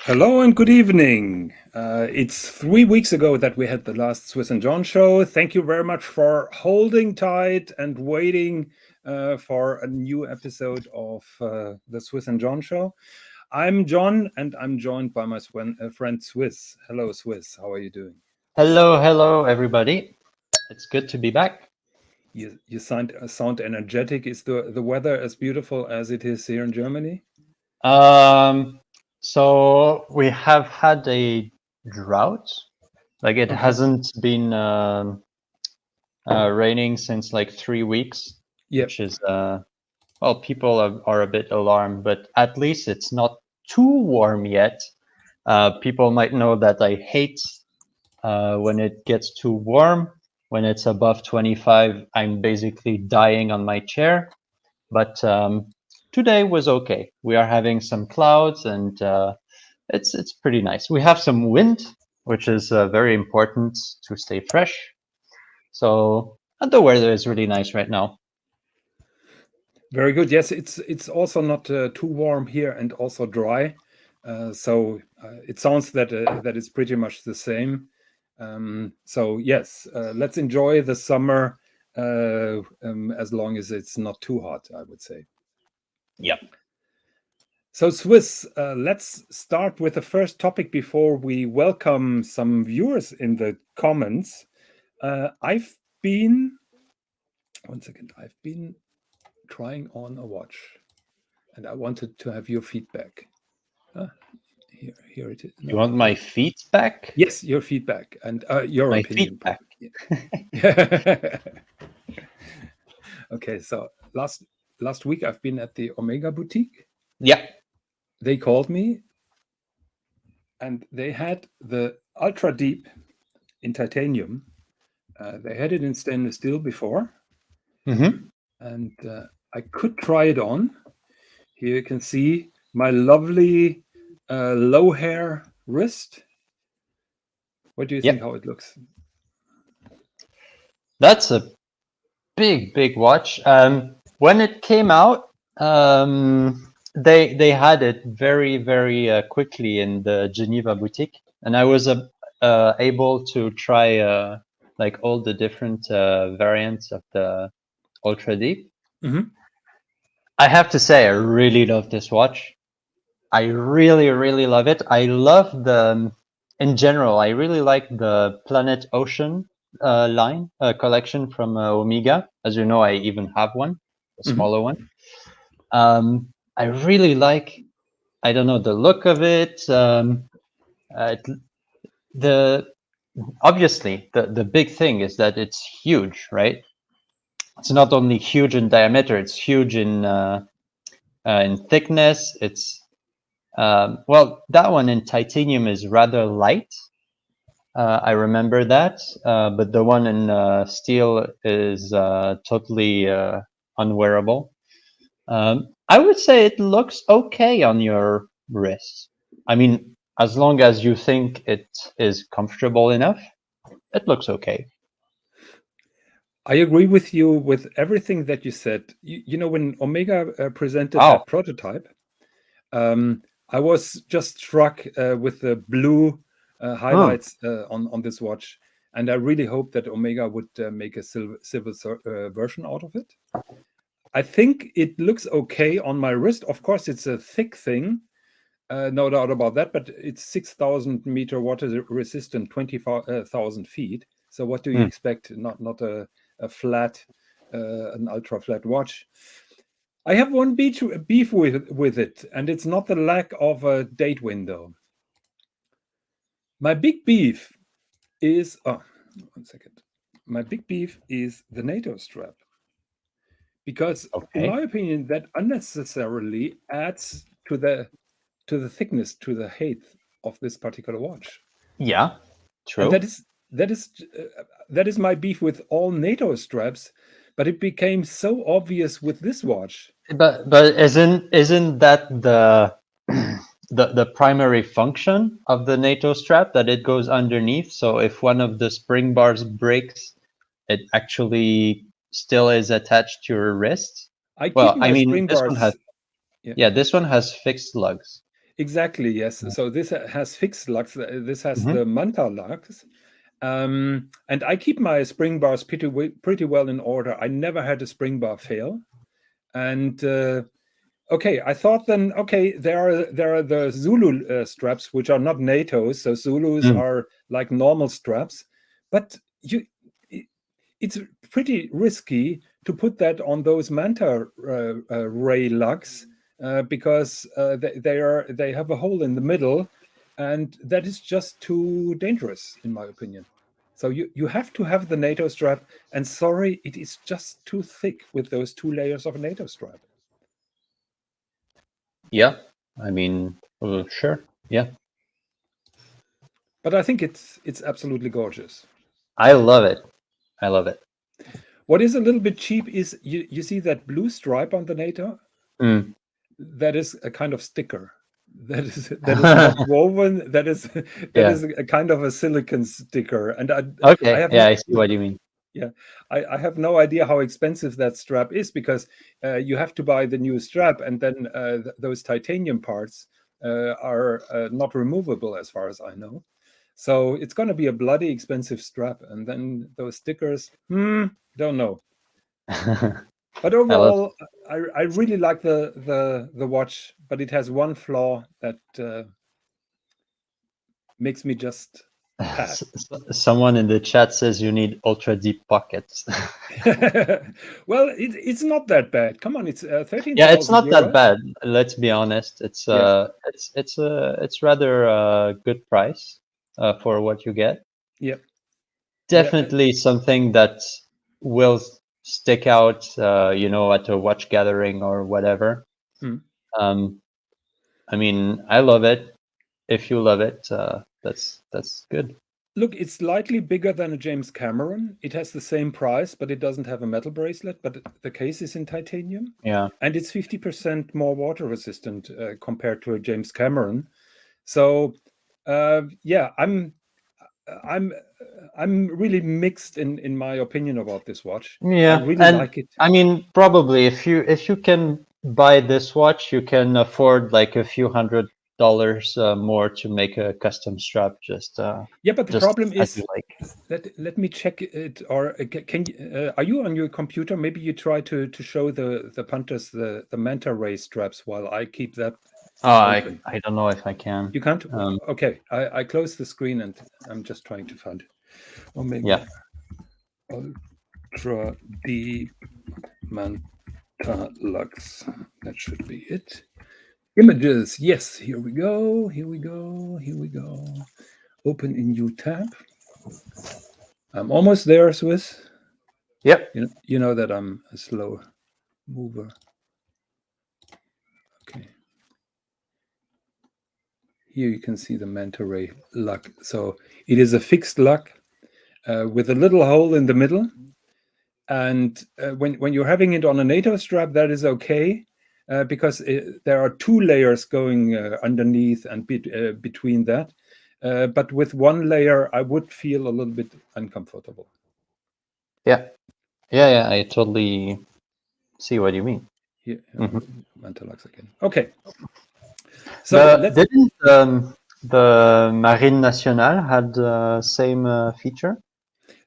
Hello and good evening. It's 3 weeks ago that we had the last Swis and John show. Thank you very much for holding tight and waiting for a new episode of the Swis and John show. I'm John and I'm joined by my friend Swis. Hello, Swis. How are you doing? Hello, everybody. It's good to be back. You sound energetic. Is the weather as beautiful as it is here in Germany? Um, so we have had a drought. Like it Okay. hasn't been raining since like 3 weeks, Yeah. which is well, people are a bit alarmed, but at least it's not too warm yet. People might know that I hate when it gets too warm. When it's above 25, I'm basically dying on my chair. But today was okay. We are having some clouds, and it's pretty nice. We have some wind, which is very important to stay fresh. So and the weather is really nice right now. Very good. Yes, it's also not too warm here and also dry. So it sounds that it's pretty much the same. So yes, let's enjoy the summer as long as it's not too hot, I would say. Yep. So Swiss, let's start with the first topic before we welcome some viewers in the comments. I've been, one second, I've been trying on a watch and I wanted to have your feedback. Ah, here it is. You No, want my feet back? yes, your feedback and your My feet opinion, back. probably. Yeah. Okay, so last week I've been at the Omega boutique. Yeah. They called me, and they had the Ultra Deep in titanium. They had it in stainless steel before, Mm-hmm. and I could try it on. Here you can see my lovely low hair wrist. What do you think Yep. how it looks? That's a big watch. When it came out, they had it very quickly in the Geneva boutique, and I was able to try like all the different variants of the Ultra Deep. Mhm. I have to say, I really love this watch. I really love it. I love in general, I really like the Planet Ocean line collection from Omega. As you know, I even have one, a Mhm. smaller one. I really like, I don't know, the look of it. The Obviously the big thing is that it's huge, right? It's not only huge in diameter; it's huge in thickness. It's well, that one in titanium is rather light. I remember that, but the one in steel is totally unwearable. I would say it looks okay on your wrist. I mean, as long as you think it is comfortable enough, it looks okay. I agree with you with everything that you said. You know, when Omega presented Wow. that prototype, I was just struck with the blue Hmm. highlights on this watch, and I really hope that Omega would make a silver version out of it. I think it looks okay on my wrist. Of course, it's a thick thing, no doubt about that. But it's 6,000 meter water resistant, 20,000 feet. So what do you Hmm. expect? Not a flat, an ultra flat watch. I have one beef with it, and it's not the lack of a date window. My big beef is, oh, one second. My big beef is the NATO strap, because in Okay. my opinion, that unnecessarily adds to the thickness, to the height of this particular watch. Yeah. And True. that is my beef with all NATO straps, but it became so obvious with this watch. But isn't that the the primary function of the NATO strap, that it goes underneath? So if one of the spring bars breaks, it actually still is attached to your wrist. I keep Well, I my mean, spring this one has, bars. Yeah, yeah, this one has fixed lugs. Exactly, yes. So this has fixed lux. This has the Manta lux. And I keep my spring bars pretty well in order. I never had a spring bar fail. And okay, I thought then, okay, there are the Zulu straps, which are not NATO's. So Zulus are like normal straps. But it's pretty risky to put that on those Manta ray lugs because they have a hole in the middle, and that is just too dangerous, in my opinion. So you have to have the NATO strap, and sorry, it is just too thick with those 2 layers of NATO strap. Yeah, I mean, sure, yeah. But I think it's absolutely gorgeous. I love it. I love it. What is a little bit cheap is you see that blue stripe on the NATO? That is a kind of sticker. That is not woven. That is a kind of a silicon sticker. And okay, I I see what you mean. Yeah, I have no idea how expensive that strap is because you have to buy the new strap, and then those titanium parts are not removable, as far as I know. So it's going to be a bloody expensive strap, and then those stickers, don't know. But overall, I really like the watch, but it has one flaw that makes me just pass. Someone in the chat says you need ultra deep pockets. Well, it's not that bad. Come on, it's 13,000 yeah, it's not euros. that bad. Let's be honest. It's it's rather a good price for what you get. Yeah, definitely something that will stick out, you know, at a watch gathering or whatever. I mean, I love it. If you love it, that's good. Look, it's slightly bigger than a James Cameron. It has the same price, but it doesn't have a metal bracelet. But the case is in titanium. Yeah, and it's 50% more water resistant compared to a James Cameron. So yeah, I'm really mixed in my opinion about this watch. Yeah, I really like it. I mean, probably if you can buy this watch, you can afford like a few $100 more to make a custom strap. Just yeah, but the problem is like. let me check it. Or can you, are you on your computer? Maybe you try to show the punters the Manta Ray straps while I keep that. Oh, I don't know if I can. You can't. Okay, I close the screen and I'm just trying to find Omega Ultra Deep Manta Lux. That should be it. Images. Yes, here we go. Here we go. Here we go. Open in new tab. I'm almost there, Swis. Yep. You know that I'm a slow mover. Okay. Here you can see the Manta Ray lug. So it is a fixed lug with a little hole in the middle. And when you're having it on a NATO strap, that is okay because there are 2 layers going underneath and between that. But with 1 layer, I would feel a little bit uncomfortable. Yeah. Yeah, I totally see what you mean. Yeah, Manta Lux again. Okay. So didn't the Marine Nationale had the same feature?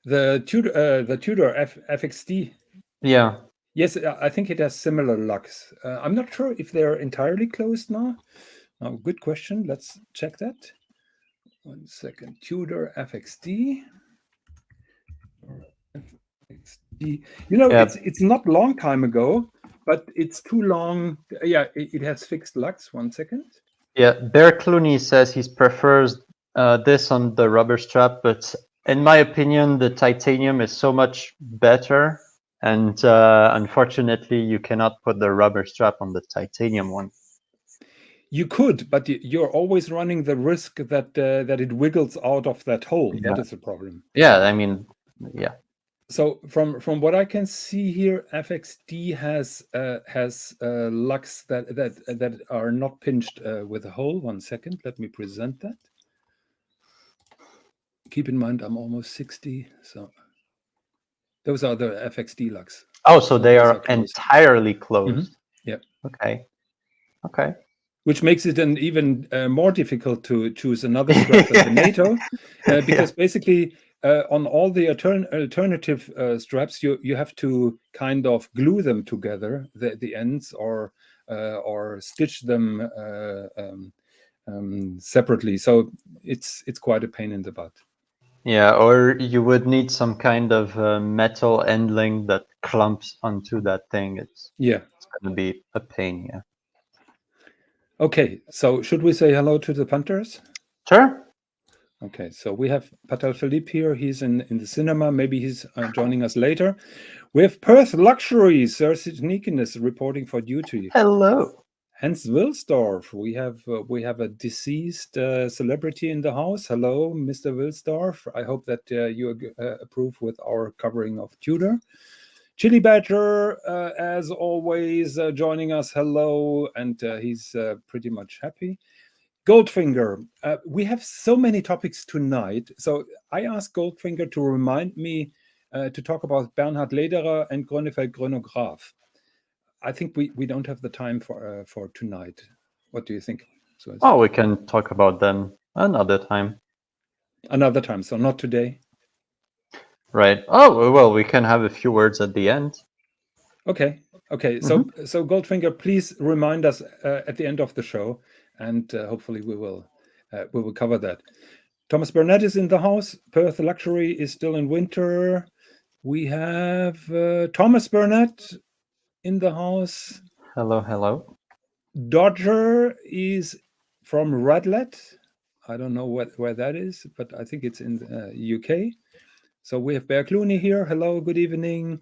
The Tudor FXD. Yeah. Yes, I think it has similar lugs. I'm not sure if they're entirely closed now. Oh, good question. Let's check that. 1 second. Tudor FXD. FXD. You know, it's not a long time ago, but it's too long. Yeah, it has fixed lugs. 1 second. Yeah, Bear Clooney says he prefers this on the rubber strap, but in my opinion, the titanium is so much better. And unfortunately, you cannot put the rubber strap on the titanium one. You could, but you're always running the risk that it wiggles out of that hole. Yeah. That is a problem. Yeah, I mean, yeah. So from what I can see here, FXD has lugs that are not pinched with a hole. 1 second, let me present that. Keep in mind, I'm almost 60, so those are the FXD lugs. Oh, so they are entirely closed. Yeah. Okay. which makes it an even more difficult to choose another strap than the NATO, because basically on all the alternative straps, you have to kind of glue them together, the ends, or stitch them separately. So it's quite a pain in the butt. Yeah, or you would need some kind of metal end link that clumps onto that thing. It's going to be a pain, yeah. Okay, so should we say hello to the punters? Sure. Okay, so we have Patel Philippe here. He's in the cinema. Maybe he's joining us later. We have Perth Luxury, Sir Sneakiness reporting for duty. Hello. Hans Wilsdorf. We have a deceased celebrity in the house. Hello, Mr. Wilsdorf. I hope that you approve with our covering of Tudor. Chili Badger, as always, joining us. Hello, and he's pretty much happy. Goldfinger. We have so many topics tonight. So I asked Goldfinger to remind me to talk about Bernhard Lederer and Grönefeld Grönograph. I think we don't have the time for tonight. What do you think, Swis? Oh, we can talk about them another time. Another time, so not today. Right. Oh, well, we can have a few words at the end. Okay. So Goldfinger, please remind us at the end of the show, and hopefully we will cover that. Thomas Burnett is in the house. Perth Luxury is still in winter. We have Thomas Burnett in the house. Hello, hello. Dodger is from Radlett. I don't know where that is, but I think it's in the UK. So we have Bear Clooney here. Hello, good evening.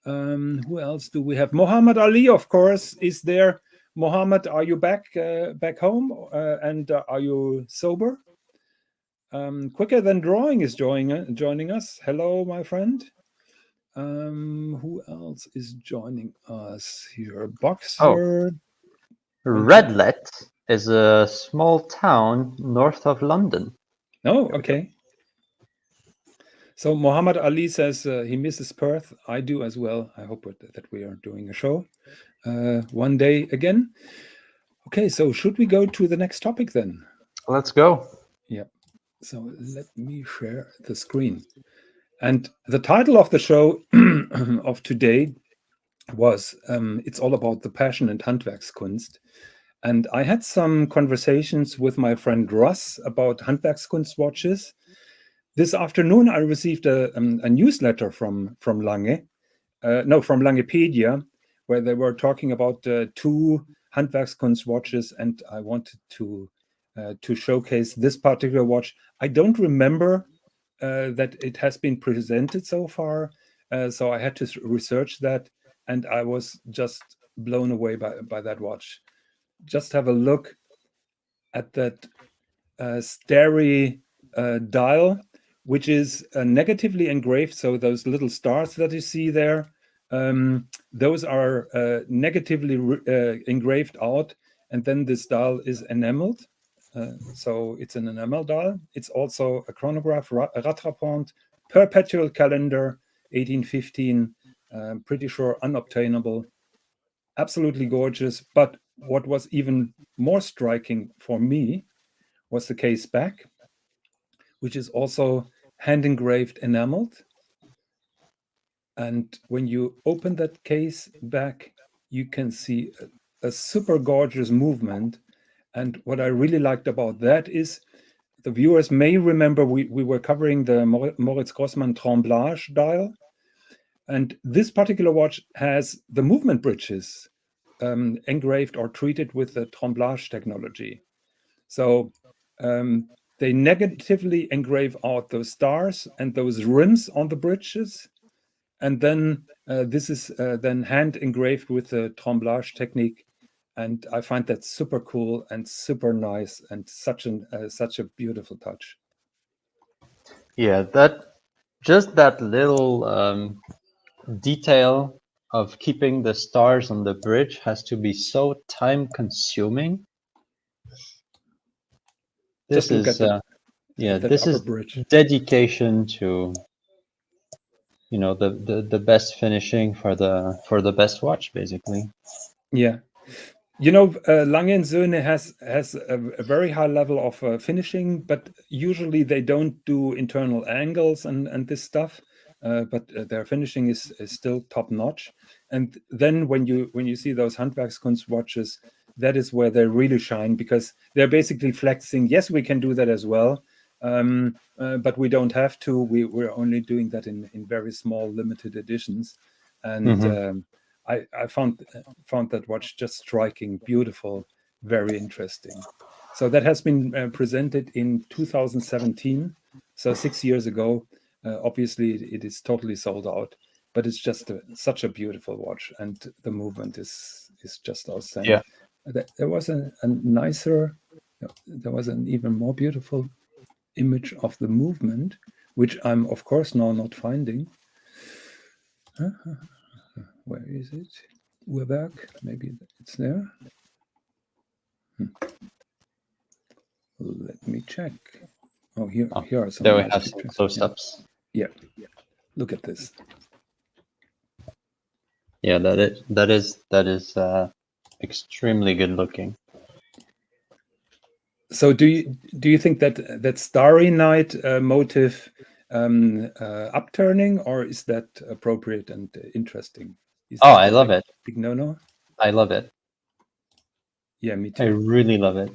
Who else do we have? Muhammad Ali, of course, is there. Muhammad, are you back home? And are you sober? Quicker Than Drawing is joining us. Hello, my friend. Who else is joining us here? Boxer. Radlett is a small town north of London. Oh, okay. So Muhammad Ali says he misses Perth. I do as well. I hope that we are doing a show one day again. Okay, so should we go to the next topic then? Let's go. Yeah. So let me share the screen. And the title of the show of today was it's all about the passion and Handwerkskunst. And I had some conversations with my friend Russ about Handwerkskunst watches. This afternoon, I received a newsletter from Lange, from Langepedia, where they were talking about two Handwerkskunst watches, and I wanted to showcase this particular watch. I don't remember that it has been presented so far, so I had to research that, and I was just blown away by that watch. Just have a look at that starry dial, which is negatively engraved. So those little stars that you see there, those are negatively engraved out, and then this dial is enameled. So it's an enamel dial. It's also a chronograph, Rattrapante, perpetual calendar, 1815. Pretty sure unobtainable. Absolutely gorgeous. But what was even more striking for me was the case back, which is also hand engraved enameled. And when you open that case back, you can see a super gorgeous movement. And what I really liked about that is the viewers may remember we were covering the Moritz Grossmann Tremblage dial. And this particular watch has the movement bridges engraved or treated with the Tremblage technology. So they negatively engrave out those stars and those rims on the bridges. And then this is then hand engraved with the Tremblage technique. And I find that super cool and super nice and such a beautiful touch. Yeah, that little detail of keeping the stars on the bridge has to be so time consuming. This is this is bridge. Dedication to the best finishing for the best watch, basically. Yeah. You know, Lange & Söhne has a very high level of finishing, but usually they don't do internal angles and this stuff. But their finishing is still top notch. And then when you see those Handwerkskunst watches, that is where they really shine, because they're basically flexing. Yes, we can do that as well, but we don't have to. We're only doing that in very small, limited editions. And I found that watch just striking, beautiful, very interesting. So that has been presented in 2017, so 6 years ago. Obviously, it is totally sold out, but it's just such a beautiful watch, and the movement is just outstanding. There was a nicer, there was an even more beautiful image of the movement, which I'm of course now not finding. Where is it? We're back. Maybe it's there. Let me check. Oh, here are some there we nice have pictures. some close-ups. Yeah. Look at this. Yeah, that is extremely good looking. So do you think that Starry Night motive upturning, or is that appropriate and interesting? I love it. Big no-no? I love it. Yeah, me too. I really love it.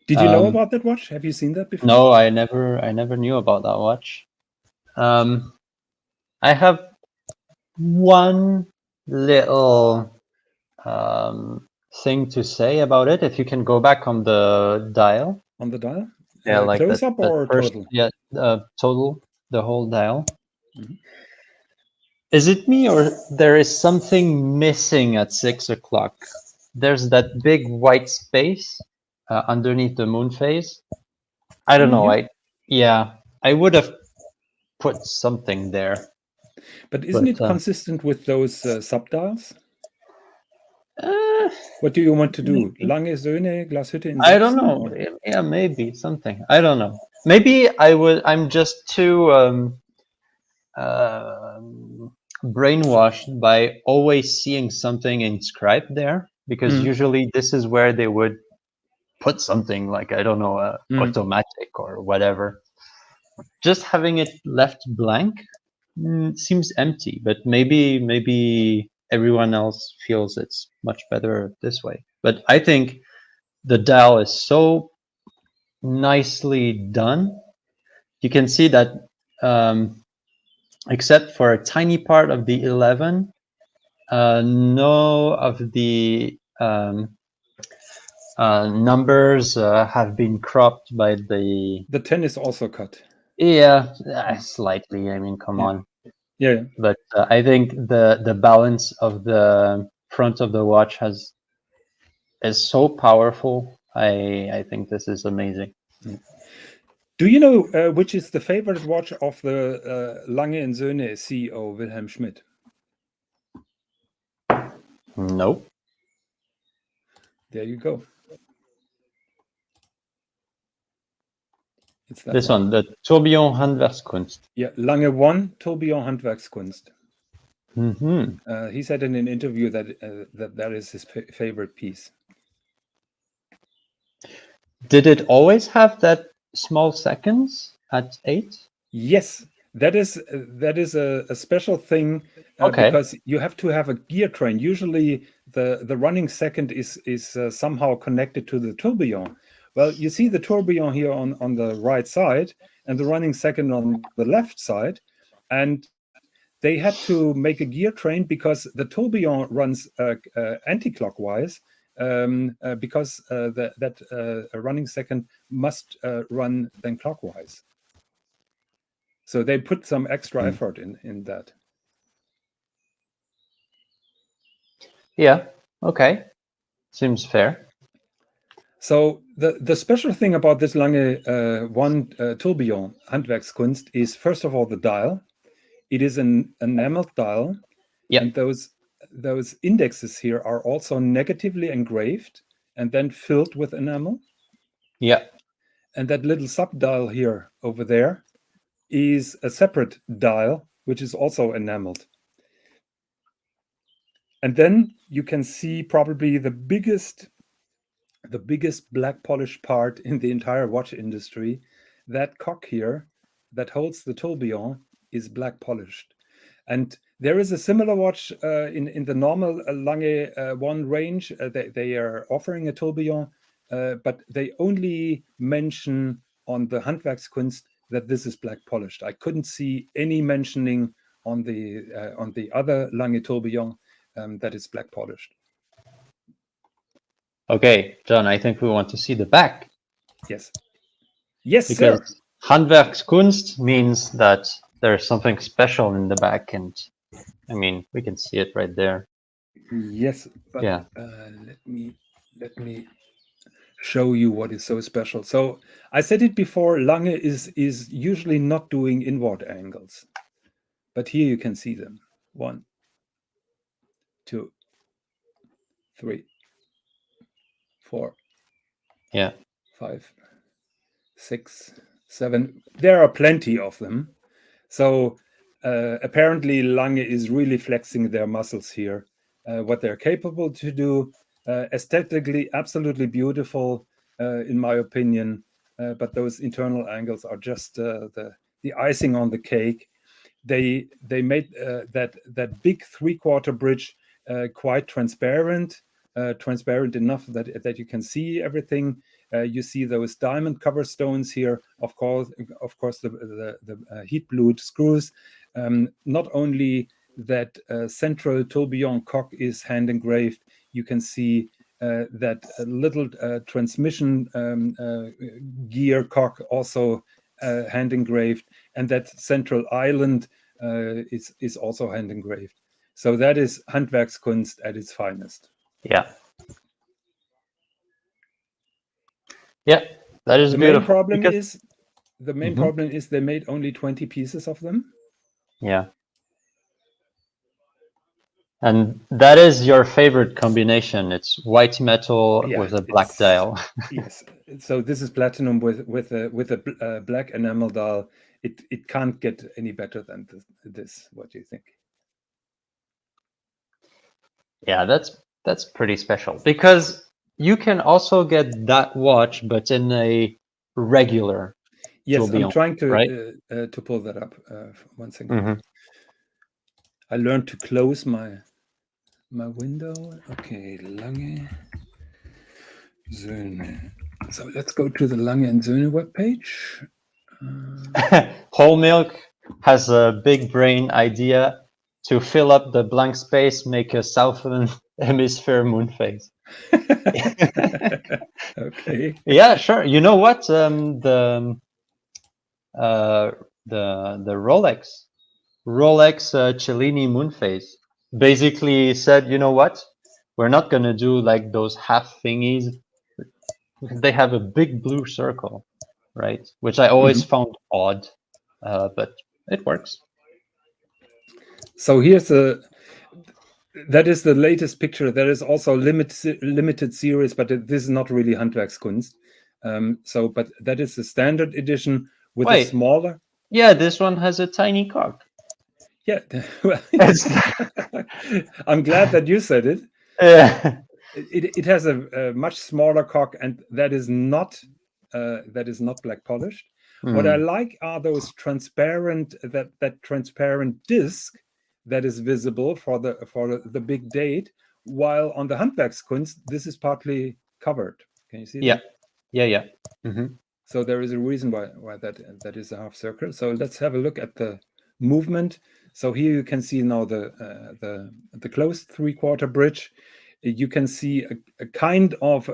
Did you know about that watch? Have you seen that before? No, I never knew about that watch. I have one little thing to say about it. If you can go back on the dial. On the dial? Yeah, like close up or first, total? Yeah, total, the whole dial. Mm-hmm. Is it me, or there is something missing at 6 o'clock? There's that big white space underneath the moon phase. I don't know. I would have put something there. But isn't it consistent with those subdials? What do you want to do? Lange Söhne, Glashütte in Sachsen? I don't know. Or? Yeah, maybe something. I don't know. Maybe I'm just too brainwashed by always seeing something inscribed there, because usually this is where they would put something like, I don't know, automatic or whatever. Just having it left blank seems empty, but maybe everyone else feels it's much better this way. But I think the dial is so nicely done. You can see that except for a tiny part of the 11, no of the numbers have been cropped by the 10 is also cut. Yeah, slightly. I mean, come on. Yeah. But I think the balance of the front of the watch is so powerful. I think this is amazing. Do you know which is the favorite watch of the Lange & Söhne CEO, Wilhelm Schmidt? Nope. There you go. It's that this one, the Tourbillon Handwerkskunst. Yeah, Lange 1, Tourbillon Handwerkskunst. He said in an interview that that is his favorite piece. Did it always have that small seconds at 8? Yes, that is a special thing because you have to have a gear train. Usually the running second is somehow connected to the tourbillon. Well, you see the tourbillon here on the right side and the running second on the left side, and they had to make a gear train because the tourbillon runs anti-clockwise, because that running second must run then clockwise. So they put some extra effort in that. Yeah. Okay. Seems fair. So the special thing about this Lange 1 Tourbillon Handwerkskunst is, first of all, the dial. It is an enameled dial, and those indexes here are also negatively engraved and then filled with enamel. Yeah. And that little sub dial here over there is a separate dial, which is also enameled. And then you can see probably the biggest black polish part in the entire watch industry. That cock here that holds the tourbillon is black polished. And there is a similar watch in the normal Lange 1 range. They are offering a tourbillon, but they only mention on the Handwerkskunst that this is black polished. I couldn't see any mentioning on the other Lange tourbillon that is black polished. Okay, John, I think we want to see the back. Yes. Yes, because sir. Handwerkskunst means that there's something special in the back, and I mean we can see it right there. Yes, but Yeah. Let me show you what is so special. So I said it before, Lange is usually not doing inward angles, but here you can see them. 1, 2, 3, 4, Yeah. 5, 6, 7. There are plenty of them. So apparently Lange is really flexing their muscles here, what they're capable to do. Aesthetically, absolutely beautiful, in my opinion. But those internal angles are just the icing on the cake. They made that big 3/4 bridge quite transparent, transparent enough that you can see everything. You see those diamond cover stones here. Of course, the heat blued screws. Not only that central tourbillon cock is hand engraved, you can see that little transmission gear cock also hand engraved, and that central island is also hand engraved. So that is Handwerkskunst at its finest. Yeah. Yeah, that is The beautiful. main problem because... is they made only 20 pieces of them. Yeah. And that is your favorite combination. It's white metal with a black dial. Yes. So this is platinum with a black enamel dial. It can't get any better than this. What do you think? Yeah, that's pretty special, because you can also get that watch, but in a regular Yes, tourbillon, I'm trying right? to pull that up. 1 second. Mhm. I learned to close my window. Okay, Lange Söhne. So let's go to the Lange and Söhne webpage. Whole Milk has a big brain idea to fill up the blank space, make a southern hemisphere moon phase. Okay. Yeah, sure. You know what? The Rolex Cellini moon phase basically said, you know what? We're not gonna do like those half thingies. They have a big blue circle, right? Which I always found odd, but it works. So here's that is the latest picture. There is also limited series, but this is not really Handwerkskunst. But that is the standard edition with a smaller. Yeah, this one has a tiny cock. Yeah, well, I'm glad that you said it. Yeah. It has a much smaller cock, and that is not black polished. What I like are those transparent that transparent disc that is visible for the big date, while on the Handwerkskunst this is partly covered. Can you see that? Yeah. Mm-hmm. So there is a reason why that is a half circle. So let's have a look at the movement. So here you can see now the closed 3/4 bridge. You can see a kind of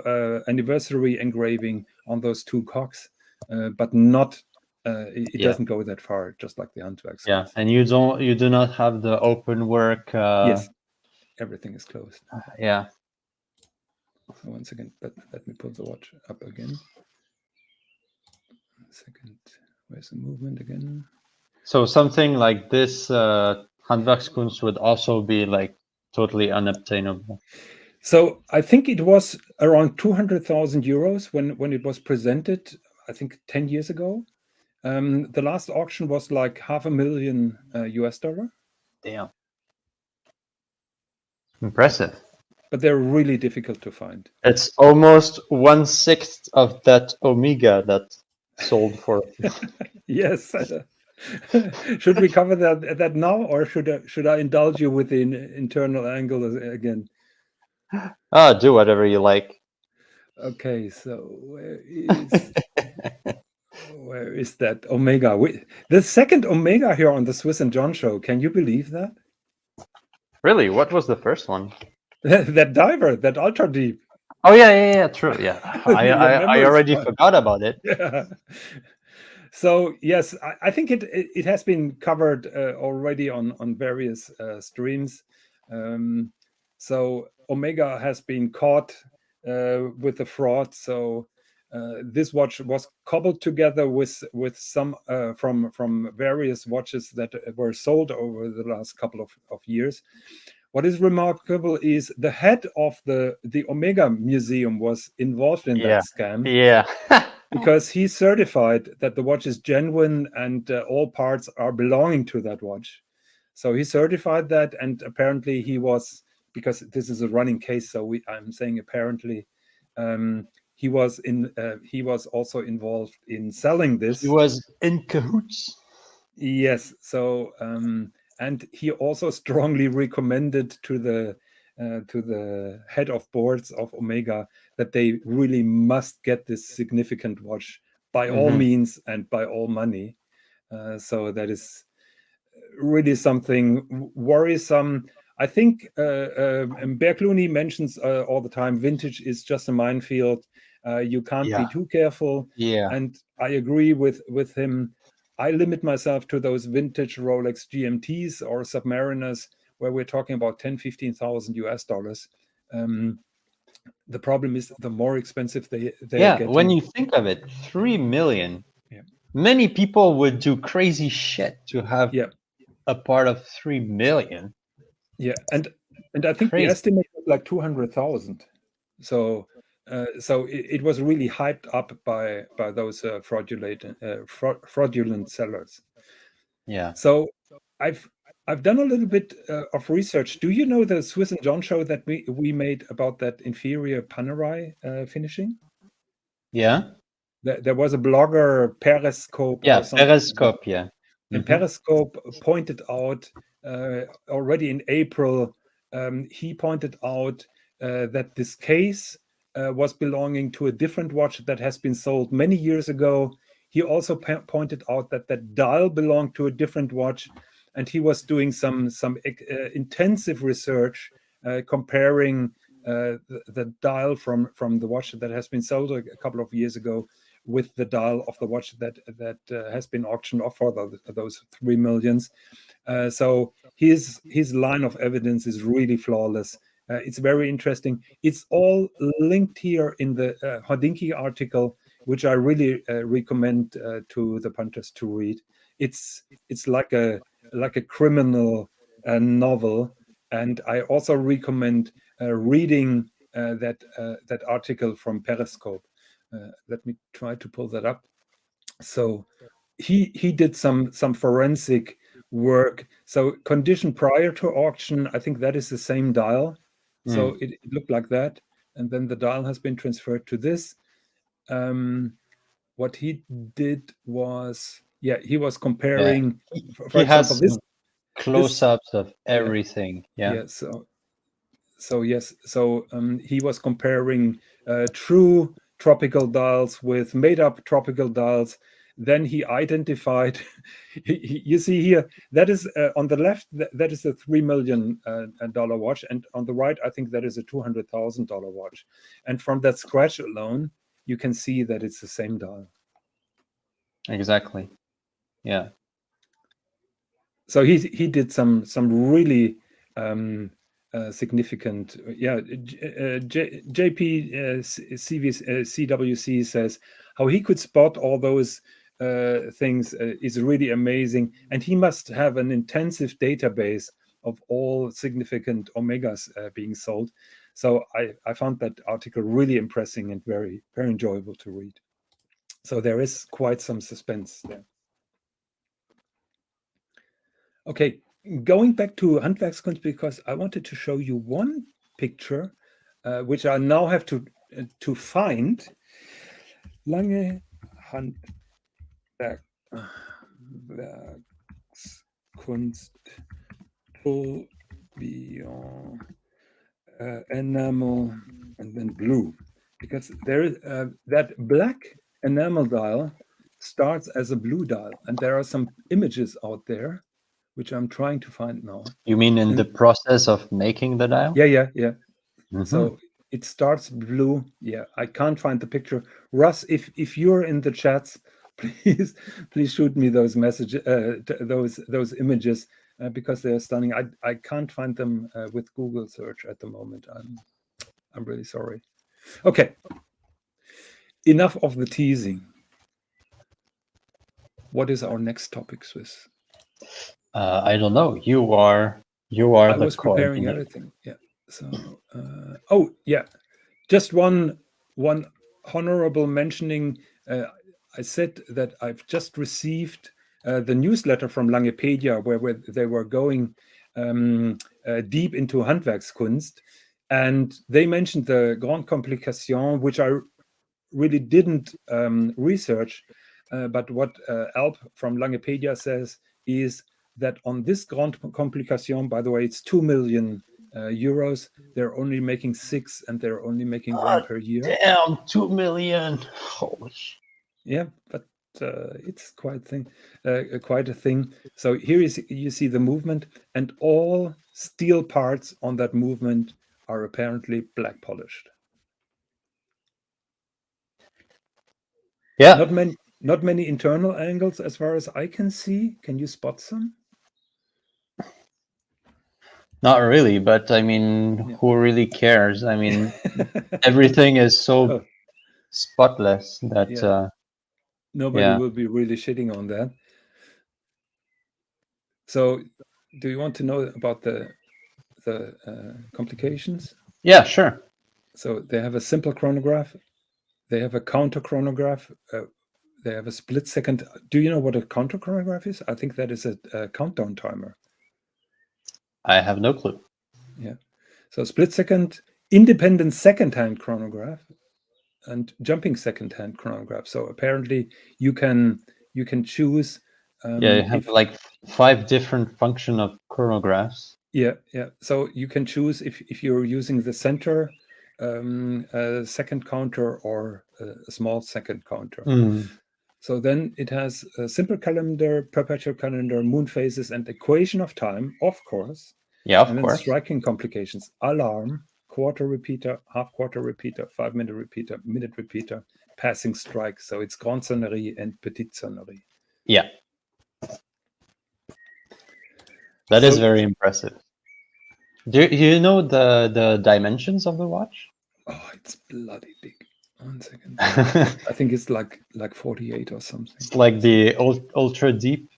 anniversary engraving on those two cocks, but not. It doesn't go that far, just like the Handwerkskunst. Yeah, and you do not have the open work. Yes, everything is closed. Yeah. So 1 second, let me pull the watch up again. 1 second. Where's the movement again? So something like this Handwerkskunst would also be like totally unobtainable. So I think it was around 200,000 euros when it was presented, I think 10 years ago. The last auction was like $500,000 US. Damn. Impressive. but they're really difficult to find. It's almost 1/6 of that Omega that sold for. Yes. Should we cover that now, or should I indulge you with the internal angle again? Do whatever you like. Okay, so where is that Omega? The second Omega here on the Swis and Jon show. Can you believe that? Really? What was the first one? That diver, that ultra deep. Oh yeah, true. Yeah, I memory already spot. forgot about it. Yeah. So yes, I think it has been covered already on various streams. So Omega has been caught with a fraud. So this watch was cobbled together with some from various watches that were sold over the last couple of years. What is remarkable is the head of the Omega Museum was involved in that scam. Yeah. Because he certified that the watch is genuine and all parts are belonging to that watch. So he certified that, and apparently he was, because this is a running case, so I'm saying apparently, he was also involved in selling this. He was in cahoots. Yes. So and he also strongly recommended to the head of boards of Omega that they really must get this significant watch by all means and by all money. So that is really something worrisome. I think Bergluni mentions all the time, vintage is just a minefield. You can't be too careful. Yeah. And I agree with him. I limit myself to those vintage Rolex GMTs or Submariners where we're talking about 10, 15,000 US dollars. The problem is the more expensive they are getting. When you think of it, 3 million. Yeah. Many people would do crazy shit to have Yeah. a part of 3 million. Yeah, and I think the estimate was like 200,000. So it was really hyped up by those fraudulent sellers. Yeah. So I've done a little bit of research. Do you know the Swis and Jon show that we made about that inferior Panerai finishing? Yeah. There was a blogger, Periscope or something. Periscope, yeah. And Periscope pointed out already in April, he pointed out that this case was belonging to a different watch that has been sold many years ago. He also pointed out that that dial belonged to a different watch, and he was doing some intensive research comparing the dial from the watch that has been sold a couple of years ago with the dial of the watch that has been auctioned off for those 3 millions. So his line of evidence is really flawless. It's very interesting. It's all linked here in the Hodinkee article, which I really recommend to the punters to read. It's like a criminal novel, and I also recommend reading that article from Periscope. Let me try to pull that up. So he did some forensic work. So condition prior to auction, I think that is the same dial. So it looked like that, and then the dial has been transferred to this. What he did was, he was comparing. For he example, has close-ups of everything. Yeah. So yes. So he was comparing true tropical dials with made-up tropical dials. Then he identified. You see here, that is on the left. That is a $3 million watch, and on the right, I think that is a $200,000 watch. And from that scratch alone, you can see that it's the same dial. Exactly. Yeah. So he did some really significant. JP CWC says how he could spot all those things is really amazing, and he must have an intensive database of all significant Omegas being sold. So I found that article really impressive and very enjoyable to read. So there is quite some suspense there. Okay, going back to Handwerkskunst, because I wanted to show you one picture, which I now have to find. Lange Handwerkskunst tourbillon enamel and then blue, because there is that black enamel dial starts as a blue dial, and there are some images out there which I'm trying to find now. You mean in And the process of making the dial? yeah. Mhm. So it starts blue. Yeah, I can't find the picture. Russ, if you're in the chats, please shoot me those messages, those images, because they're stunning. I can't find them with Google search at the moment. I'm really sorry. Okay, enough of the teasing. What is our next topic, Swiss? I don't know. You are I the was preparing coordinator. everything. Yeah. So, oh yeah, just one honorable mentioning. I said that I've just received the newsletter from Langepedia, where they were going deep into Handwerkskunst, and they mentioned the Grande Complication, which I really didn't research. But what Alp from Langepedia says is that on this Grande Complication, by the way, it's 2 million euros. They're only making 6, and they're only making 1 per year. Damn, 2 million. Holy shit. Yeah, but it's quite a thing. So here you see the movement, and all steel parts on that movement are apparently black polished. Yeah. Not many internal angles as far as I can see. Can you spot some? Not really, but I mean, Yeah. who really cares? I mean, everything is so spotless that Yeah. Nobody yeah. will be really shitting on that. So, do you want to know about the complications? Yeah, sure. So they have a simple chronograph. They have a counter chronograph. They have a split second. Do you know what a counter chronograph is? I think that is a countdown timer. I have no clue. Yeah. So split second, independent second hand chronograph, and jumping second hand chronograph. So apparently you can choose. Yeah, you have like 5 different function of chronographs. Yeah. So you can choose if you're using the center second counter or a small second counter. So then it has a simple calendar, perpetual calendar, moon phases, and equation of time, of course. Yeah, of and then course. striking complications: alarm, quarter repeater, half quarter repeater, 5-minute repeater, minute repeater, passing strike. So it's grande sonnerie and petite sonnerie. Yeah. That is very impressive. Do you know the dimensions of the watch? Oh, it's bloody big. 1 second. I think it's like 48 or something. It's like the ultra deep.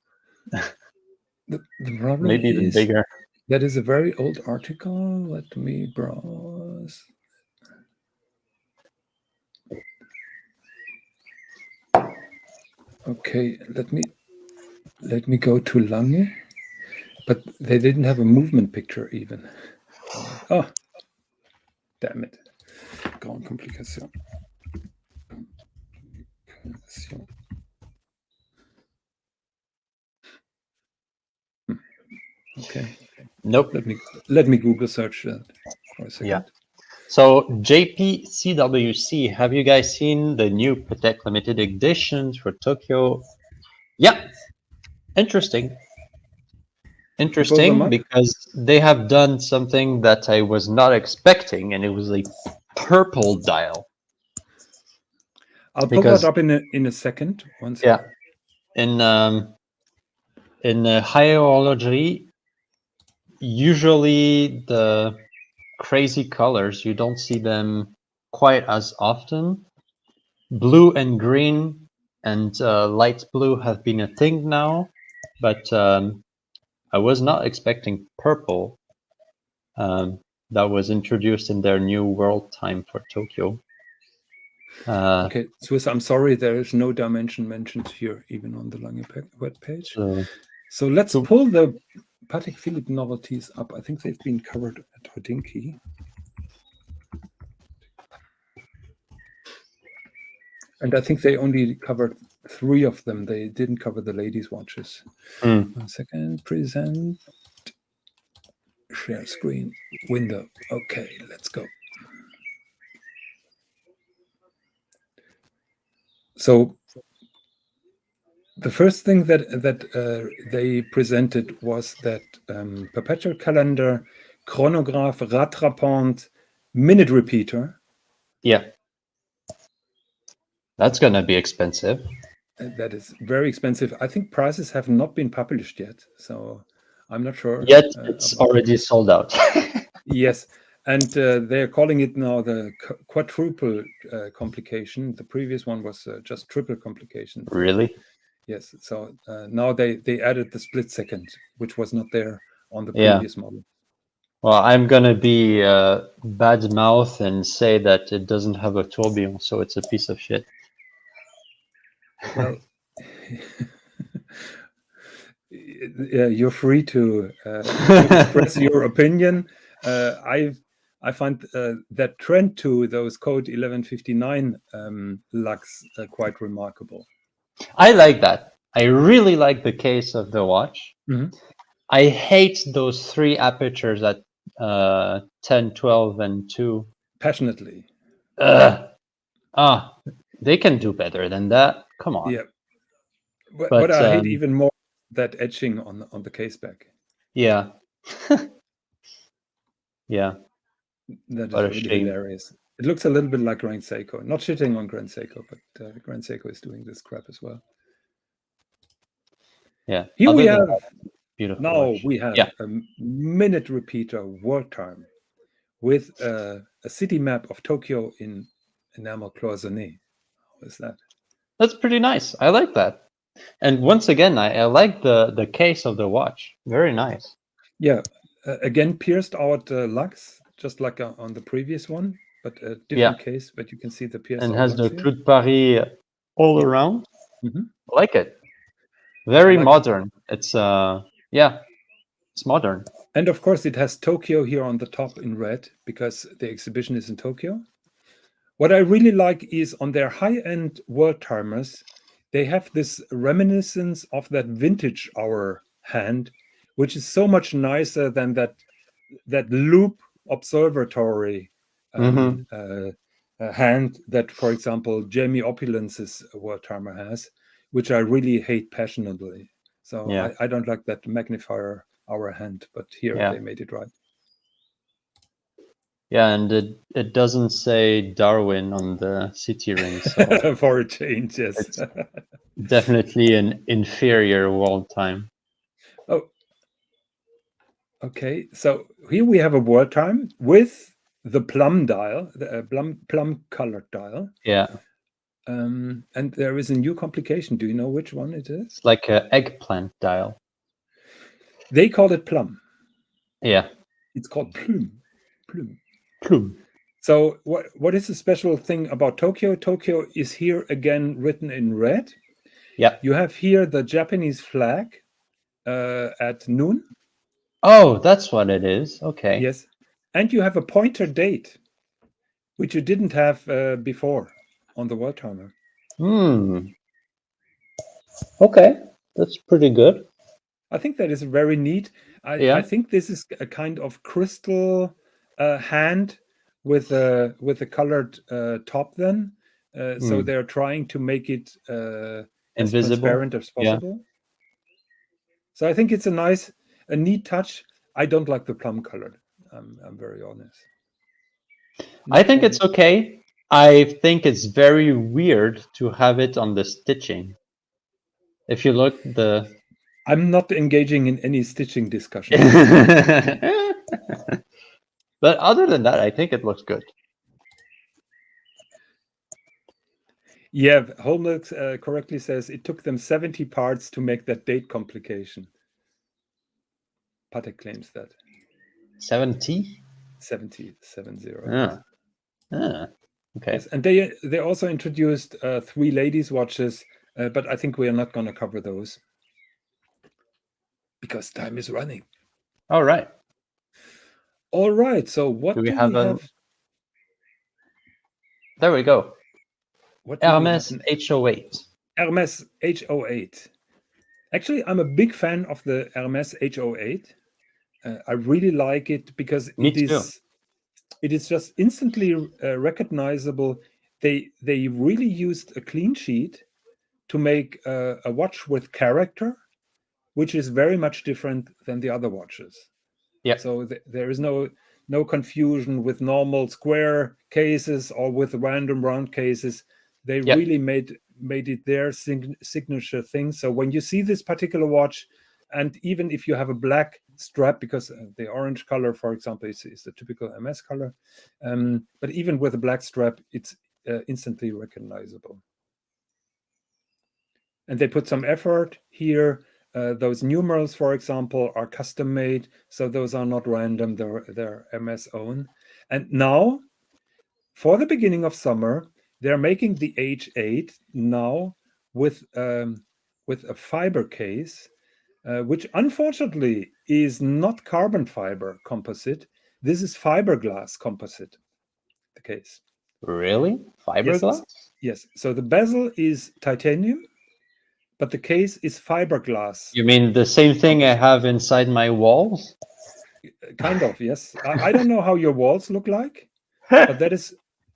The problem Maybe even bigger. That is a very old article. Let me browse. Okay, let me go to Lange, but they didn't have a movement picture even. Oh, damn it! Grande Complication. Okay. Nope. Let me Google search that for a second. Yeah. So JPCWC, have you guys seen the new Patek limited editions for Tokyo? Yeah. Interesting because they have done something that I was not expecting, and it was a purple dial. I'll pull that up in a second. One second. Yeah. In high horlogerie, usually the crazy colors, you don't see them quite as often. Blue and green and light blue have been a thing now, but I was not expecting purple. That was introduced in their new world time for Tokyo. Okay, Swiss, I'm sorry, there is no dimension mentioned here, even on the Lange web page. So let's pull the Patek Philippe novelties up. I think they've been covered at Hodinky. And I think they only covered 3 of them. They didn't cover the ladies' watches. 1 second. Present. Share screen. Window. Okay, let's go. So the first thing that they presented was that perpetual calendar, chronograph, rattrapante, minute repeater. Yeah. That's going to be expensive. That is very expensive. I think prices have not been published yet, so I'm not sure. Yet it's already sold out. Yes, and they're calling it now the quadruple complication. The previous one was just triple complication. Really? Yes, so now they added the split second, which was not there on the previous model. Well, I'm going to be bad mouth and say that it doesn't have a tourbillon, so it's a piece of shit. Well, you're free to express your opinion. I find that trend to those code 1159 lux quite remarkable. I like that. I really like the case of the watch. Mm-hmm. I hate those 3 apertures at 10, 12, and 2. Passionately. They can do better than that. Come on. Yeah. But I hate even more that etching on the case back. Yeah. Yeah. That is really hilarious. It looks a little bit like Grand Seiko. Not shitting on Grand Seiko, but Grand Seiko is doing this crap as well. Yeah. Here we have beautiful now watch. we have a minute repeater world time with a city map of Tokyo in enamel cloisonné. How is that? That's pretty nice. I like that. And once again, I like the case of the watch. Very nice. Yeah. Again, pierced out lux, just like on the previous one, but a different case. But you can see the pierced and out has lux the here. Clou de Paris all around. Mm-hmm. I like it. Very modern. It's it's modern. And of course, it has Tokyo here on the top in red because the exhibition is in Tokyo. What I really like is on their high-end world timers, they have this reminiscence of that vintage hour hand, which is so much nicer than that loop observatory hand that, for example, Jamie Opulence's world timer has, which I really hate passionately. So I don't like that magnifier hour hand, but here they made it right. Yeah, and it doesn't say Darwin on the city ring. So for a change, yes. It's definitely an inferior world time. Oh, okay. So here we have a world time with the plum dial, the plum colored dial. Yeah. And there is a new complication. Do you know which one it is? It's like an eggplant dial. They call it plum. Yeah. It's called plume. Plume. So what is the special thing about Tokyo? Tokyo is here again written in red. Yeah. You have here the Japanese flag at noon. Oh, that's what it is. Okay. Yes. And you have a pointer date, which you didn't have before on the world timer. Okay. That's pretty good. I think that is very neat. I think this is a kind of crystal hand with a colored top then. So they're trying to make it as transparent as possible. Yeah. So I think it's a neat touch. I don't like the plum colored. I'm very honest. I think it's okay. I think it's very weird to have it on the stitching. If you look I'm not engaging in any stitching discussion. But other than that, I think it looks good. Yeah, Holmberg correctly says it took them 70 parts to make that date complication. Patek claims that. 70? 70. Okay. Yes, and they also introduced 3 ladies' watches, but I think we are not going to cover those because time is running. All right. All right. So what Do we do have we have? There we go. What do we have? Hermes H08. Hermes H08. Actually, I'm a big fan of the Hermes H08. I really like it because Me it too. is just instantly recognizable. They really used a clean sheet to make a watch with character, which is very much different than the other watches. Yeah. So there is no confusion with normal square cases or with random round cases. They Yeah. really made it their signature thing. So when you see this particular watch, and even if you have a black strap, because the orange color, for example, is the typical MS color, but even with a black strap, it's instantly recognizable. And they put some effort here. Those numerals, for example, are custom made, so those are not random. They're MS own. And now, for the beginning of summer, they're making the H8 now with a fiber case, which unfortunately is not carbon fiber composite. This is fiberglass composite. The case. Really? Fiberglass? Yes. So the bezel is titanium, but the case is fiberglass. You mean the same thing I have inside my walls? Kind of, yes. I don't know how your walls look like, but that is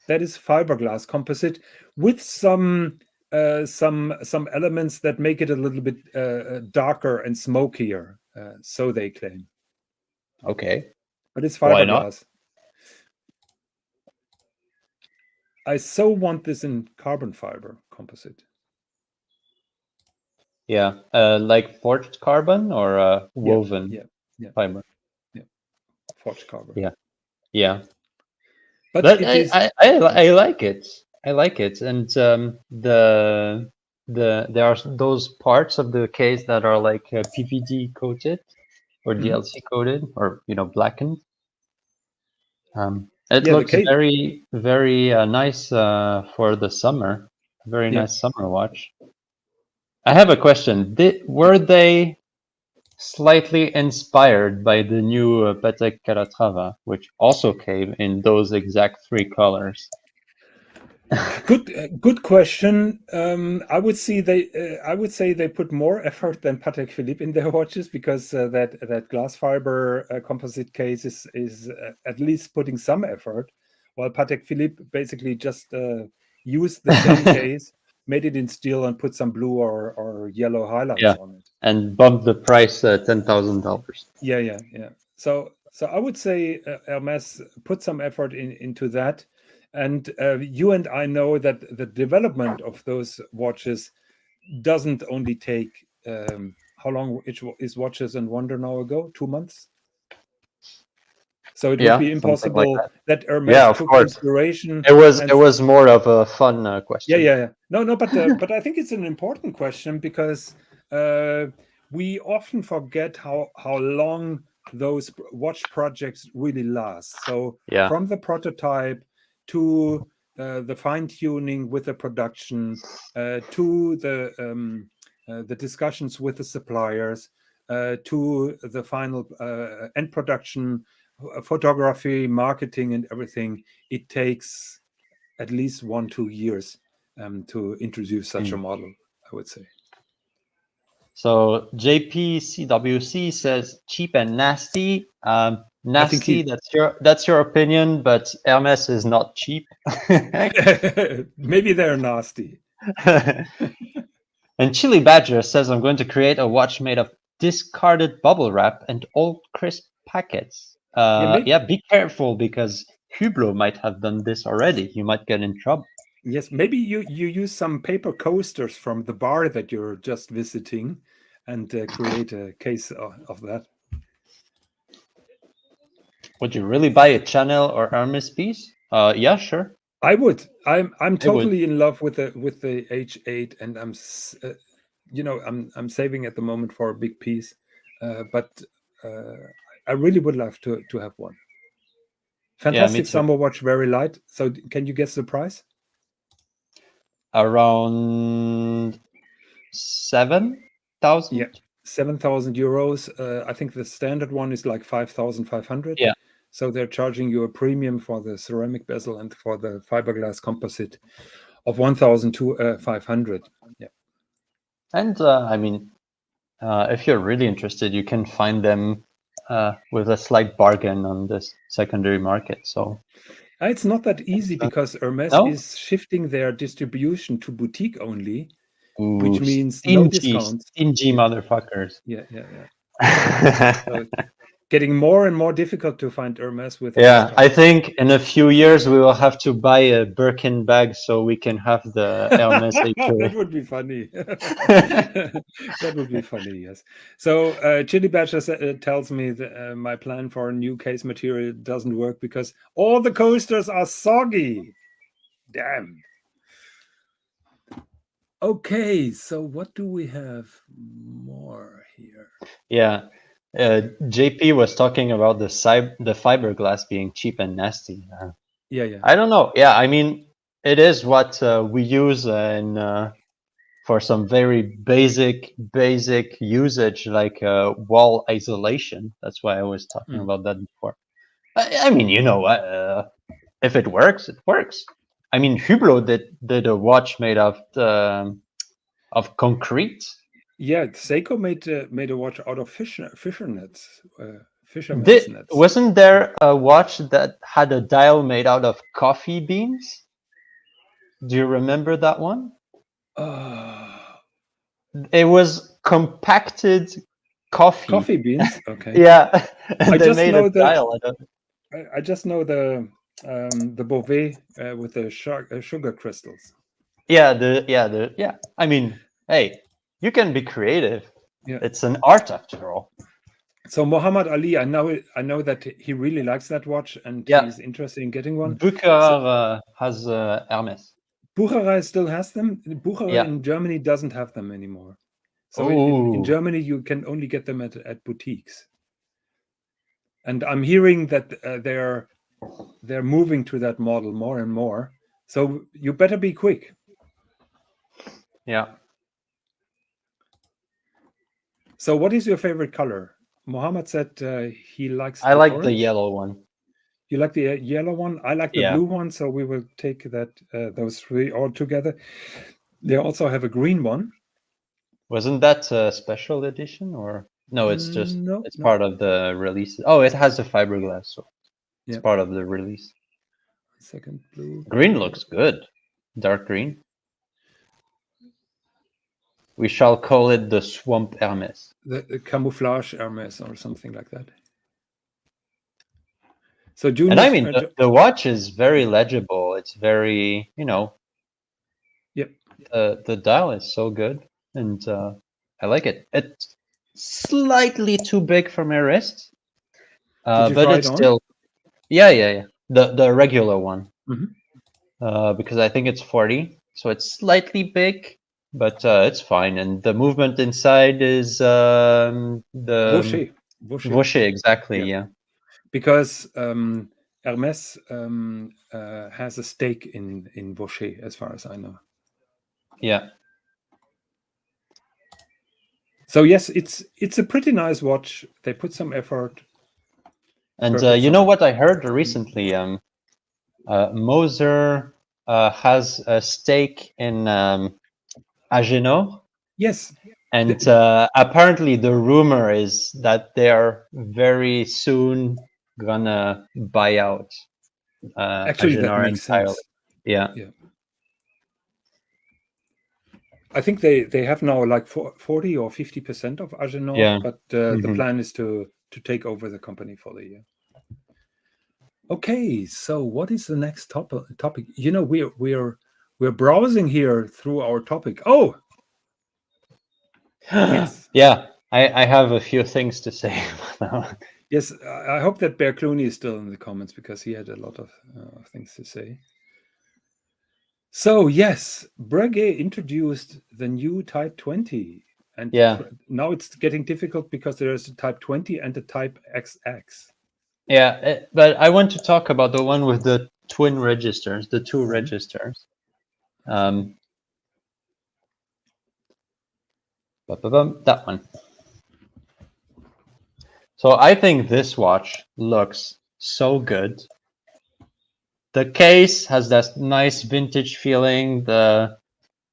fiberglass composite with some elements that make it a little bit darker and smokier. So they claim. Okay. But it's Why not? fiberglass. I so want this in carbon fiber composite. Yeah, like forged carbon or woven fiber. Yeah, forged carbon. Yeah. But But it is. I like it. I like it, and there are those parts of the case that are like PVD coated or DLC coated or blackened. It looks very very nice for the summer. Very nice summer watch. I have a question. Were they slightly inspired by the new Patek Calatrava, which also came in those exact three colors? Good question. I would say they put more effort than Patek Philippe in their watches, because that glass fiber composite case is at least putting some effort, while Patek Philippe basically just used the same case, made it in steel, and put some blue or yellow highlights on it, and bumped the price $10,000. Yeah. So I would say Hermes put some effort into that. And you and I know that the development of those watches doesn't only take how long is Watches and Wonder now ago? 2 months. So it would be impossible like that Hermes took inspiration. It was more of a fun question. Yeah. No, but I think it's an important question, because we often forget how long those watch projects really last. So from the prototype to the fine tuning with the production, to the discussions with the suppliers, to the final end production, photography, marketing, and everything, it takes at least 1-2 years to introduce such a model, I would say. So JPCWC says cheap and nasty. Nasty, that's your opinion, but Hermes is not cheap. Maybe they're nasty. And Chili Badger says, I'm going to create a watch made of discarded bubble wrap and old crisp packets. Be careful, because Hublot might have done this already. You might get in trouble. Yes, maybe you use some paper coasters from the bar that you're just visiting and create a case of that. Would you really buy a Chanel or Hermes piece? Yeah, sure. I would. I'm totally in love with the H8, and I'm saving at the moment for a big piece, but I really would love to have one. Fantastic summer watch, very light. So can you guess the price? Around 7,000. Yeah, 7,000 euros. I think the standard one is like 5,500. Yeah. So they're charging you a premium for the ceramic bezel and for the fiberglass composite of 1,500. Yeah. And I mean, if you're really interested, you can find them with a slight bargain on this secondary market. So It's not that easy because Hermes no? is shifting their distribution to boutique only, Ooh, which means no discounts. stingy motherfuckers. Yeah. So getting more and more difficult to find Hermes with Yeah, I discounts. think in a few years we will have to buy a Birkin bag so we can have the Hermes That would be funny. That would be funny, yes. So Chili Badger tells me that my plan for a new case material doesn't work because all the coasters are soggy. Damn. Okay, so what do we have more here? Yeah. JP was talking about the fiberglass being cheap and nasty. Yeah. I don't know. Yeah, I mean, it is what we use for some very basic usage, like wall isolation. That's why I was talking about that before. I mean, you know, if it works, it works. I mean, Hublot did a watch made of concrete. Yeah, Seiko made a watch out of fishermen's nets. Wasn't there a watch that had a dial made out of coffee beans? Do you remember that one? It was compacted coffee beans. Okay. Yeah, and I they just made know a dial. I just know the Beauvais with the sugar crystals. Yeah. I mean, hey, you can be creative. Yeah. It's an art after all. So Muhammad Ali, I know that he really likes that watch and he's interested in getting one. Bucherer has Hermes. Bucherer still has them. Bucherer in Germany doesn't have them anymore. So in Germany, you can only get them at boutiques. And I'm hearing that they're moving to that model more and more. So you better be quick. Yeah. So what is your favorite color? Muhammad said he likes. I like orange. the yellow one. You like the yellow one? I like the blue one. So we will take those three all together. They also have a green one. Wasn't that a special edition or no? It's just no, part of the release. Oh, it has a fiberglass, so it's part of the release. Second blue. Green looks good. Dark green. We shall call it the Swamp Hermes. The camouflage Hermes or something like that. So June. And I mean, the watch is very legible. It's very, you know. Yep. The dial is so good, and I like it. It's slightly too big for my wrist, but it's still. Yeah. The regular one. Because I think it's 40, so it's slightly big, but it's fine. And the movement inside is the Vaucher, exactly. Yeah. Because Hermes has a stake in Vaucher, as far as I know. Yeah. So yes, it's a pretty nice watch. They put some effort. And you know what I heard recently? Moser has a stake in Agenor. Yes. And apparently the rumor is that they are very soon gonna buy out actually Agenor that makes sense. Yeah. I think they have now like 40 or 50% of Agenor, but the plan is to take over the company for the year. Okay, so what is the next topic? You know, we're browsing here through our topic. Oh, yes. Yeah, I have a few things to say about that one. Yes, I hope that Bear Clooney is still in the comments because he had a lot of things to say. So yes, Breguet introduced the new Type 20, and now it's getting difficult because there's a Type 20 and a Type XX. Yeah, but I want to talk about the one with the twin registers, the two registers. That one. So I think this watch looks so good. The case has that nice vintage feeling. The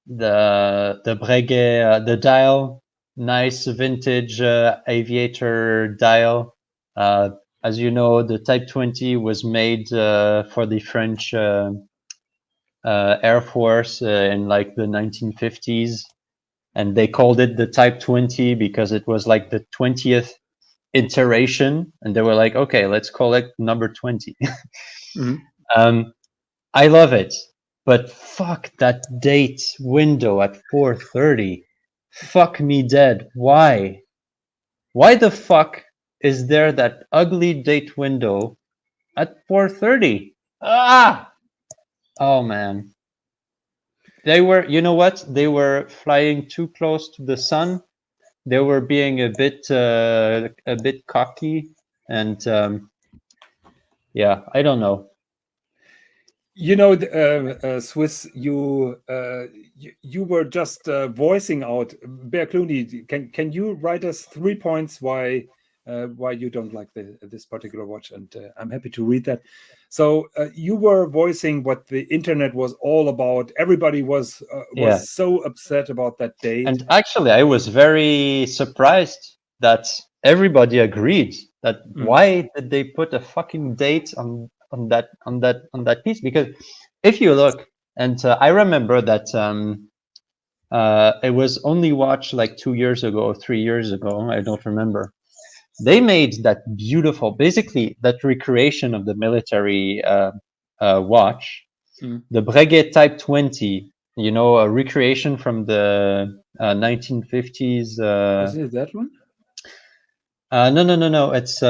Breguet, the dial, nice vintage aviator dial. As you know, the Type 20 was made for the French Air Force in like the 1950s, and they called it the Type 20 because it was like the 20th iteration, and they were like, okay, let's call it number 20. I love it, but fuck that date window at 4:30. Fuck me dead. Why? Why the fuck is there that ugly date window at 4:30? Ah! Oh man. They were, you know what? They were flying too close to the sun. They were being a bit cocky, and yeah, I don't know. You know, Swiss, you were just voicing out. Bear Clooney, can you write us 3 points why you don't like this particular watch? And I'm happy to read that. So you were voicing what the internet was all about. Everybody was Yeah. so upset about that date. And actually, I was very surprised that everybody agreed that why did they put a fucking date on that piece? Because if you look, and I remember that it was only watched like 2 years ago or 3 years ago. I don't remember. They made that beautiful, basically that recreation of the military watch, the Breguet Type 20. You know, a recreation from the 1950s. Isn't it that one? No. It's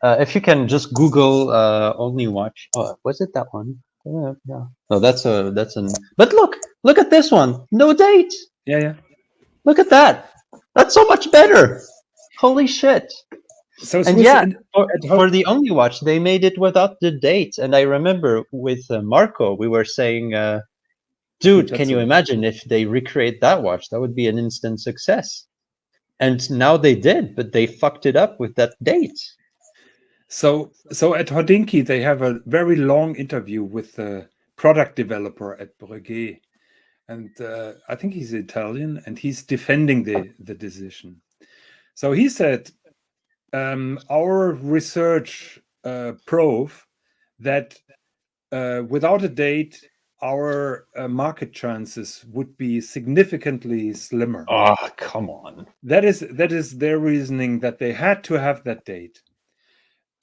if you can just Google only watch. Oh, was it that one? Yeah. No, that's an. But look at this one. No date. Yeah. Look at that. That's so much better. Holy shit. So And yeah, for the only watch, they made it without the date. And I remember with Marco, we were saying, dude, can you imagine if they recreate that watch? That would be an instant success. And now they did, but they fucked it up with that date. So at Hodinkee, they have a very long interview with the product developer at Breguet. And I think he's Italian, and he's defending the decision. So he said, our research prove that without a date, our market chances would be significantly slimmer. Oh, come on. That is their reasoning, that they had to have that date.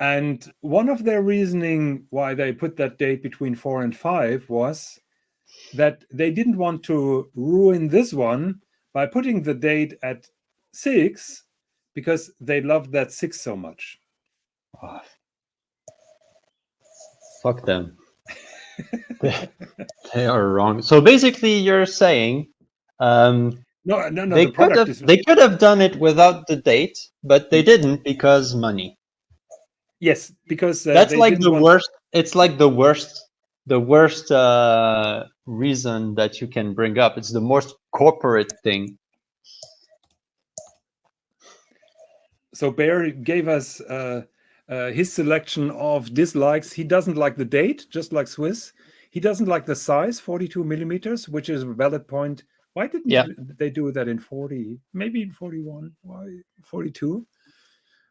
And one of their reasoning why they put that date between 4 and 5 was that they didn't want to ruin this one by putting the date at 6, because they love that 6 so much. Oh, fuck them. They are wrong. So basically, you're saying no, they could have done it without the date, but they didn't because money. Yes, because that's like the worst. It's like the worst reason that you can bring up. It's the most corporate thing. So Bear gave us his selection of dislikes. He doesn't like the date, just like Swiss. He doesn't like the size, 42 millimeters, which is a valid point. Why didn't they do that in 40? Maybe in 41. Why 42?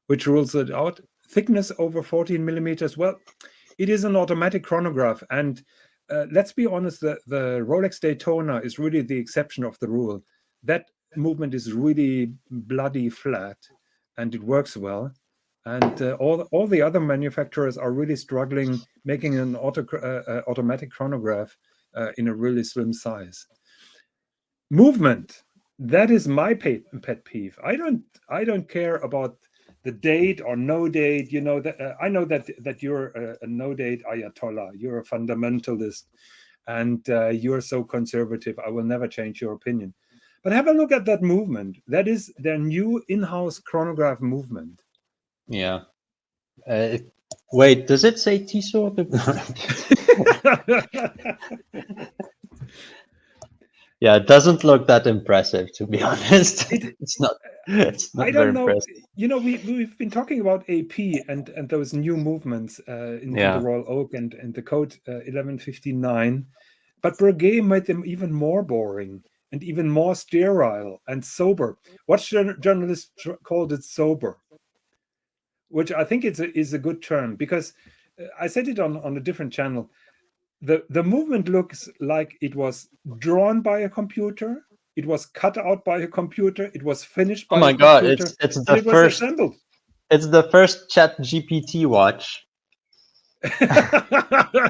Which rules it out. Thickness over 14 millimeters. Well, it is an automatic chronograph. And let's be honest, the Rolex Daytona is really the exception of the rule. That movement is really bloody flat, and it works well. And all the other manufacturers are really struggling making an automatic chronograph in a really slim size. Movement, that is my pet peeve. I don't care about the date or no date. You know that I know that you're a no date Ayatollah. You're a fundamentalist, and you're so conservative. I will never change your opinion. But have a look at that movement. That is their new in-house chronograph movement. Yeah. Wait, does it say Tissot? Yeah, it doesn't look that impressive, to be honest. It, It's not. It's I not very don't know. impressive. You know, we've been talking about AP and those new movements in the Yeah. Royal Oak and the Code 1159, but Breguet made them even more boring and even more sterile and sober. What journalists called it sober, which I think is a good term, because I said it on a different channel. The movement looks like it was drawn by a computer, it was cut out by a computer, it was finished Oh by a my God! computer, It's and the it was first. assembled. It's the first Chat GPT watch.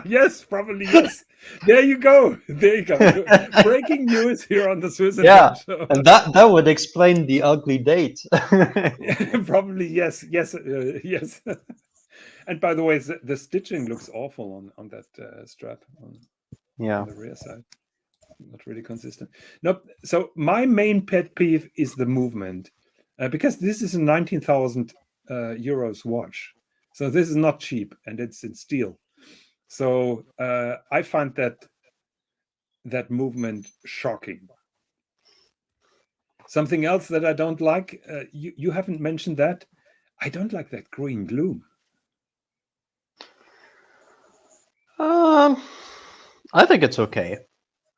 Yes, probably yes. There you go. There you go. Breaking news here on the Swis Yeah, Jon show. and that would explain the ugly date. Probably yes. Yes. Yes. And by the way, the stitching looks awful on that strap on Yeah. the rear side. Not really consistent. Nope. So my main pet peeve is the movement, because this is a 19,000 euros watch. So this is not cheap, and it's in steel. So I find that movement shocking. Something else that I don't like, you haven't mentioned that. I don't like that green gloom. I think it's okay.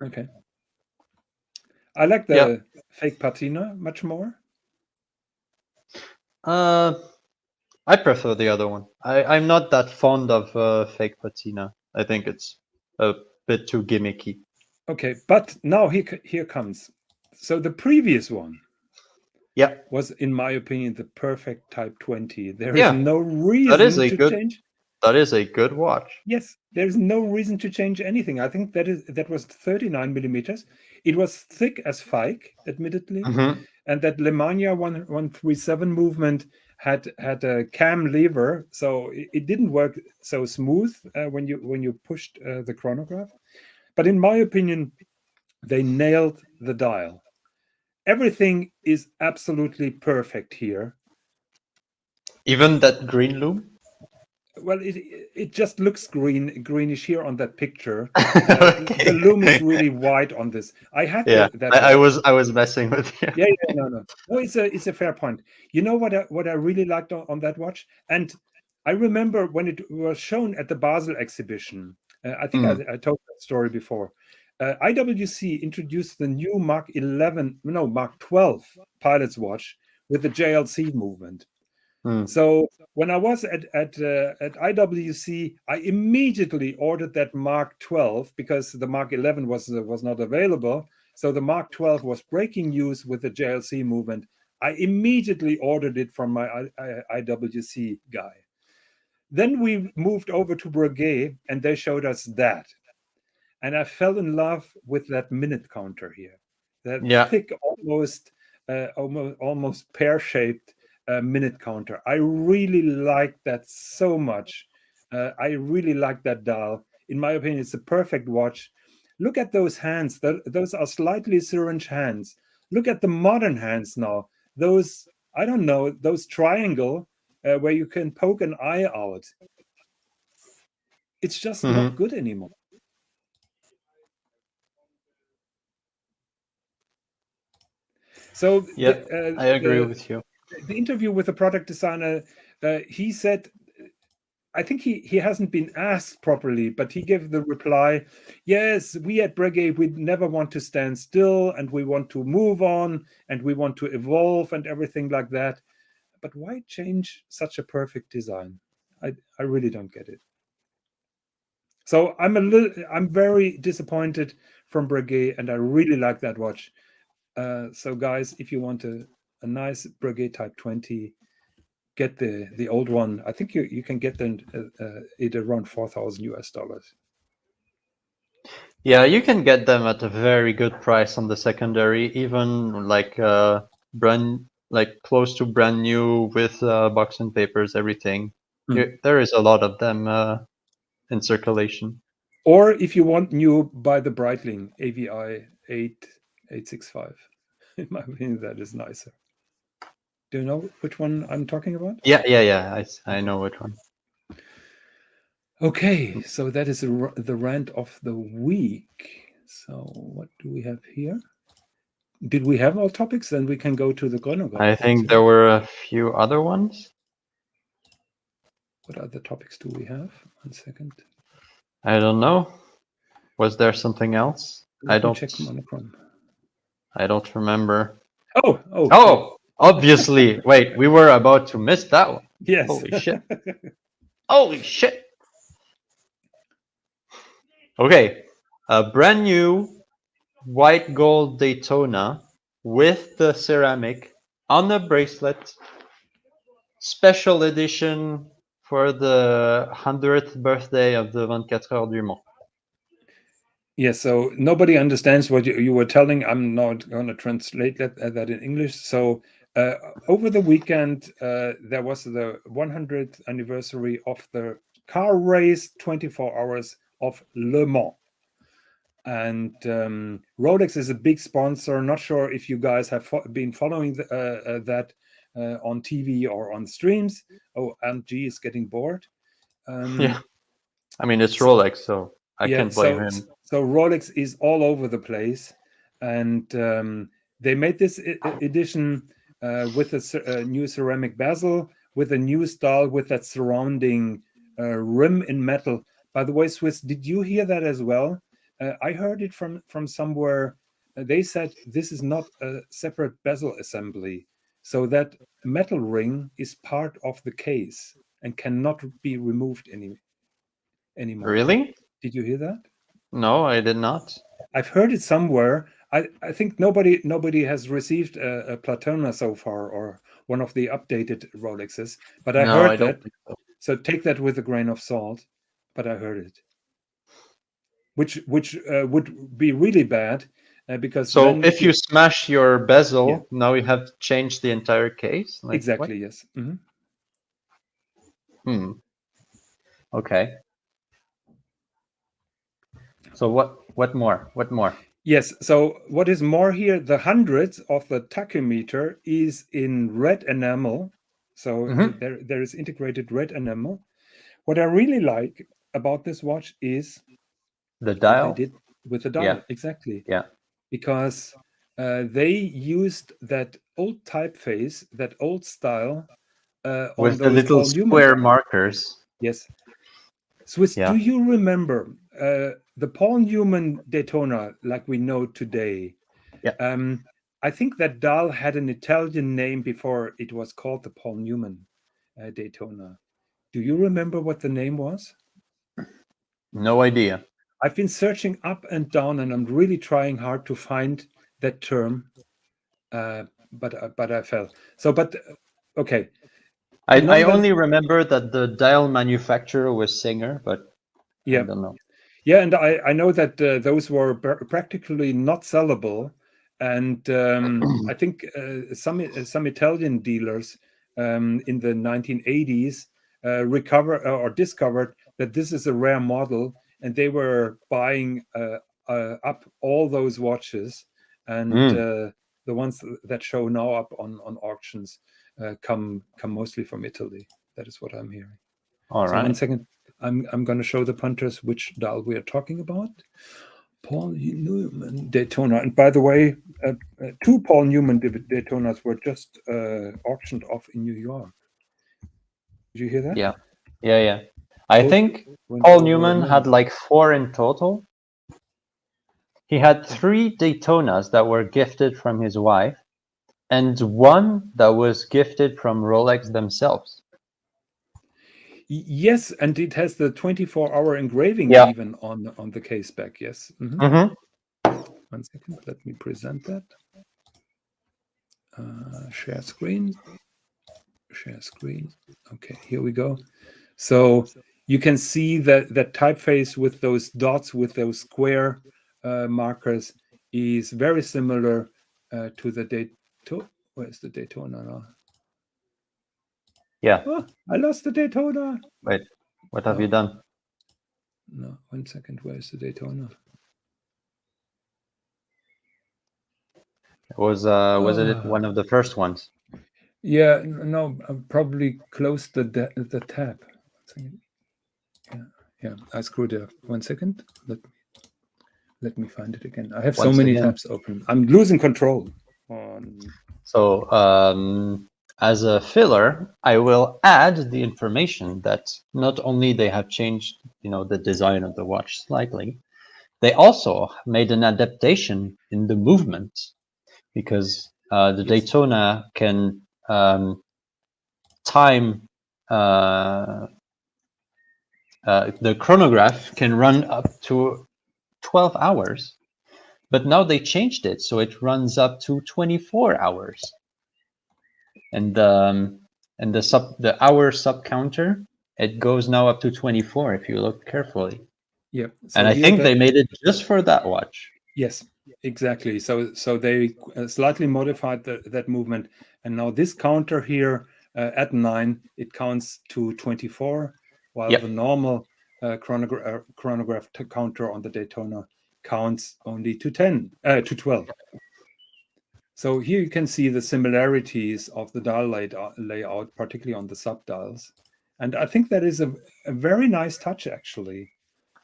Okay. I like Yeah. the fake patina much more. I prefer the other one. I'm not that fond of fake patina. I think it's a bit too gimmicky. Okay, but now here comes. So the previous one Yeah. was, in my opinion, the perfect Type 20. There is Yeah. no That is reason a to good. change. That is a good watch. Yes, there's no reason to change anything. I think that was 39 millimeters. It was thick as Fike, admittedly, Mm-hmm. and that Lemania 137 movement had a cam lever, so it didn't work so smooth when you pushed the chronograph. But in my opinion, they nailed the dial. Everything is absolutely perfect here. Even that green loom. Well, it just looks greenish here on that picture. The Okay. loom is really white on this. I had Yeah, that I watch. was messing with you. Yeah, no. It's a fair point. You know what I really liked on that watch, and I remember when it was shown at the Basel exhibition. I think Mm. I told that story before. IWC introduced the new Mark 12 pilot's watch with the JLC movement. Mm. So when I was at IWC, I immediately ordered that Mark 12 because the Mark 11 was not available. So the Mark 12 was breaking news with the JLC movement. I immediately ordered it from my IWC guy. Then we moved over to Breguet, and they showed us that. And I fell in love with that minute counter here. That Yeah. thick, almost pear-shaped minute counter. I really like that so much. I really like that dial. In my opinion, it's a perfect watch. Look at those hands. Those are slightly syringe hands. Look at the modern hands now. Those, I don't know, those triangle where you can poke an eye out. It's just not Mm-hmm. good anymore. So Yeah, I agree with you. the interview with the product designer, he said, I think he hasn't been asked properly, but he gave the reply, yes, we at Breguet, we never want to stand still, and we want to move on, and we want to evolve and everything like that. But why change such a perfect design? I really don't get it. So I'm very disappointed from Breguet, and I really like that watch. So guys, if you want a nice Breguet Type 20, get the old one. I think you can get them it around 4,000 US dollars. Yeah, you can get them at a very good price on the secondary, even like like close to brand new with box and papers, everything. There is a lot of them in circulation. Or if you want new, buy the Breitling AVI 8865. In my opinion, that is nicer. Do you know which one I'm talking about? Yeah. I know which one. Okay, so that is the rant of the week. So what do we have here? Did we have all topics? Then we can go to the chronograph. I think there were a few other ones. What other topics do we have? 1 second. I don't know. Was there something else? Let me check monochrome. I don't remember. Oh, Obviously. Wait, we were about to miss that one. yes. Holy shit. Holy shit. Okay. A brand new white gold Daytona with the ceramic on the bracelet. Special edition for the 100th birthday of the 24 Heures du Mans. Yes, so nobody understands what you were telling. I'm not going to translate that in English. So over the weekend, there was the 100th anniversary of the car race, 24 hours of Le Mans. And Rolex is a big sponsor. Not sure if you guys have been following that on TV or on streams. Oh, and G is getting bored. Yeah, I mean, it's Rolex, so I can't blame him. So Rolex is all over the place, and they made this edition with a new ceramic bezel, with a new style, with that surrounding rim in metal. By the way, Swis, did you hear that as well? I heard it from somewhere. They said this is not a separate bezel assembly, so that metal ring is part of the case and cannot be removed anymore. Really? Did you hear that? No, I did not. I've heard it somewhere. I think nobody has received a Platona so far, or one of the updated Rolexes, but I heard that. So take that with a grain of salt, but I heard it. Which would be really bad, because so if you smash your bezel, now you have to change the entire case. Like, exactly. What? Yes. Mm-hmm. Okay. So what more? What more? Yes. So what is more here? The hundreds of the tachymeter is in red enamel. So there is integrated red enamel. What I really like about this watch is the dial. What they did with the dial. Yeah. Exactly. Yeah. Because they used that old typeface, that old style, with the little square markers. Yes. Swis, do you remember the Paul Newman Daytona like we know today? Yeah. I think that dial had an Italian name before it was called the Paul Newman Daytona. Do you remember what the name was? No idea. I've been searching up and down, and I'm really trying hard to find that term, but I fell. So, okay. I only remember that the dial manufacturer was Singer, but yeah. I don't know. Yeah, and I know that those were practically not sellable, and I think some Italian dealers in the 1980s discovered that this is a rare model, and they were buying up all those watches, and the ones that show now up on auctions come mostly from Italy. That is what I'm hearing. All right. 1 second. I'm going to show the punters which dial we are talking about. Paul Newman Daytona. And by the way, 2 Paul Newman Daytonas were just auctioned off in New York. Did you hear that? Yeah. I think Paul Newman had like 4 in total. He had 3 Daytonas that were gifted from his wife, and 1 that was gifted from Rolex themselves. Yes, and it has the 24-hour engraving even on the case back. Yes. 1 second, let me present that. Share screen. Okay, here we go. So you can see that typeface with those dots, with those square markers, is very similar to the Daytona. Where's the Daytona now? Yeah. Oh, I lost the Daytona. Wait, what have you done? No, 1 second. Where's the Daytona? Was it one of the first ones? Yeah, no, I probably closed the tab. Yeah, I screwed it up. 1 second. Let me find it again. I have so Once many again. tabs open. I'm losing control. So as a filler, I will add the information that not only they have changed, the design of the watch slightly, they also made an adaptation in the movement, because the Yes. Daytona can time the chronograph can run up to 12 hours, but now they changed it so it runs up to 24 hours. And the hour sub counter, it goes now up to 24 if you look carefully. Yeah. So and I think they made it just for that watch. Yes, exactly. So they slightly modified that movement, and now this counter here at 9, it counts to 24, while the normal chronograph counter on the Daytona counts only to 12. So here you can see the similarities of the dial layout, particularly on the subdials. And I think that is a very nice touch, actually,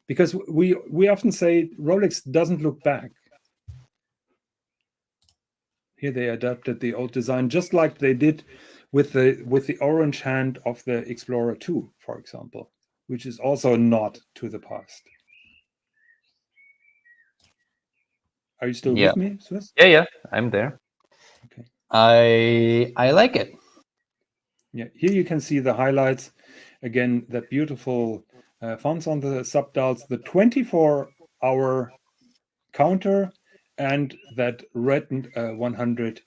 because we often say Rolex doesn't look back. Here they adapted the old design, just like they did with the orange hand of the Explorer 2, for example, which is also not to the past. Are you still with me, Swis? Yeah, I'm there. Okay. I like it. Yeah, here you can see the highlights. Again, that beautiful fonts on the subdials, the 24-hour counter, and that red 100,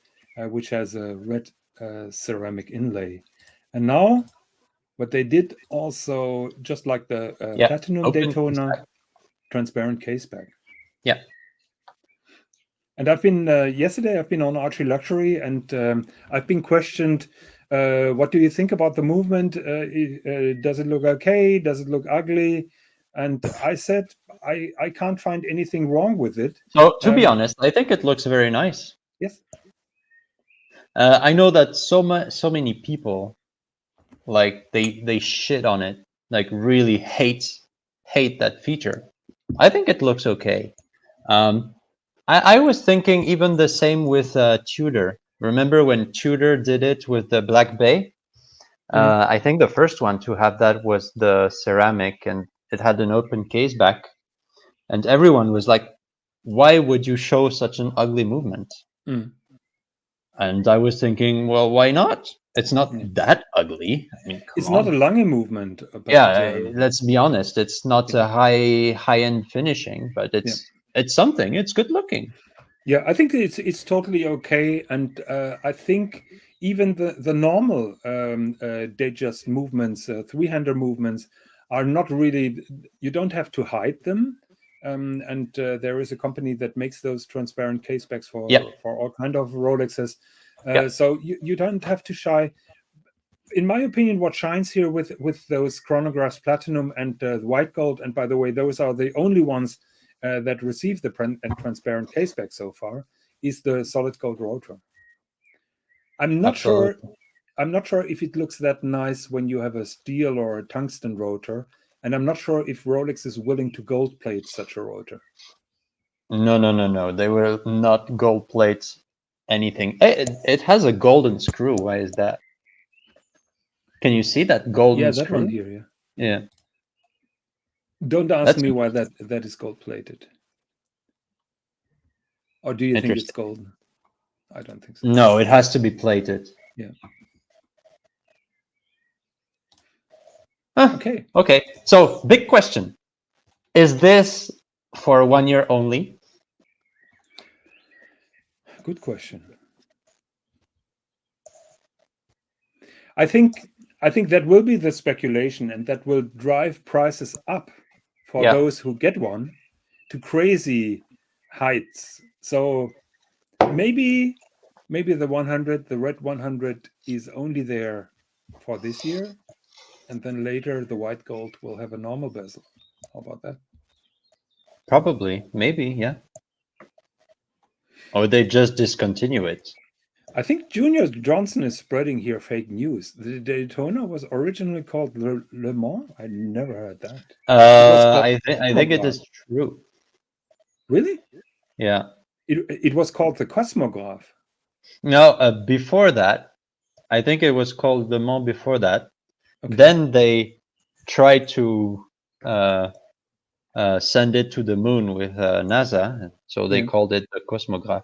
which has a red ceramic inlay. And now, what they did also, just like the Platinum Daytona, transparent case back. Yeah. And I've been yesterday. I've been on Archery Luxury, and I've been questioned. What do you think about the movement? Does it look okay? Does it look ugly? And I said I can't find anything wrong with it. So to be honest, I think it looks very nice. Yes. I know that so many people, like they shit on it, like really hate that feature. I think it looks okay. I was thinking even the same with Tudor. Remember when Tudor did it with the Black Bay? I think the first one to have that was the ceramic, and it had an open case back, and everyone was like, why would you show such an ugly movement? And I was thinking, well, why not? It's not that ugly. I mean, it's not a Lange movement. But, let's be honest. It's not a high-end finishing, but it's something. It's good looking. Yeah, I think it's totally okay, and I think even the normal Datejust movements, three-hander movements, are not really. You don't have to hide them, and there is a company that makes those transparent casebacks for all kind of Rolexes. So you don't have to shy. In my opinion, what shines here with those chronographs, platinum and white gold, and by the way, those are the only ones that received the transparent caseback so far, is the solid gold rotor. I'm not sure if it looks that nice when you have a steel or a tungsten rotor, and I'm not sure if Rolex is willing to gold plate such a rotor. No. They will not gold plate anything. It has a golden screw. Why is that? Can you see that golden screw? Yeah, that one here. Yeah. Don't ask me why that is gold plated. Or do you think it's golden? I don't think so. No, it has to be plated. Yeah. Okay. So, big question. Is this for 1 year only? Good question. I think that will be the speculation, and that will drive prices up for those who get one to crazy heights. So maybe the 100, the red 100, is only there for this year, and then later the white gold will have a normal bezel. How about that? Probably, maybe, yeah. Or they just discontinue it. I think Junior Johnson is spreading here fake news. The Daytona was originally called Le Mans. I never heard that. I think it is true. Really? Yeah. It was called the Cosmograph. No, before that, I think it was called Le Mans before that. Okay. Then they tried to send it to the moon with NASA, so they Yeah. called it the Cosmograph.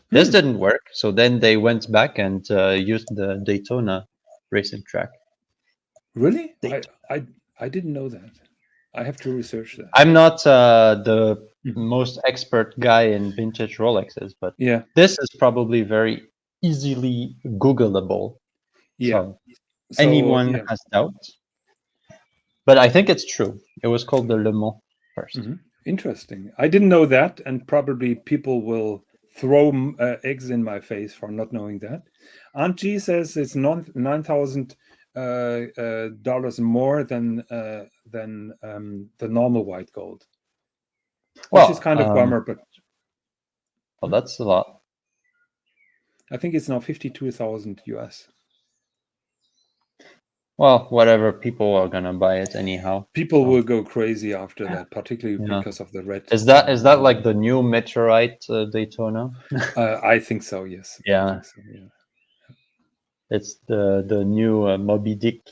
This didn't work, so then they went back and used the Daytona racing track. Really? I didn't know that. I have to research that. I'm not the Mhm. most expert guy in vintage Rolexes, but Yeah. this is probably very easily Googleable. Yeah. So anyone yeah. has doubts. But I think it's true. It was called the Le Mans first. Mhm. Interesting. I didn't know that, and probably people will throw eggs in my face for not knowing that. Aunt G says it's $9,000 more than the normal white gold, which is kind of bummer. But well, that's a lot. I think it's now 52,000 US. Well, whatever, people are gonna buy it anyhow. People so. will go crazy after that, particularly Yeah. because of the red. Is that like the new Meteorite Daytona? I think so. Yes. Yeah. I think so, yeah. It's the new Moby Dick.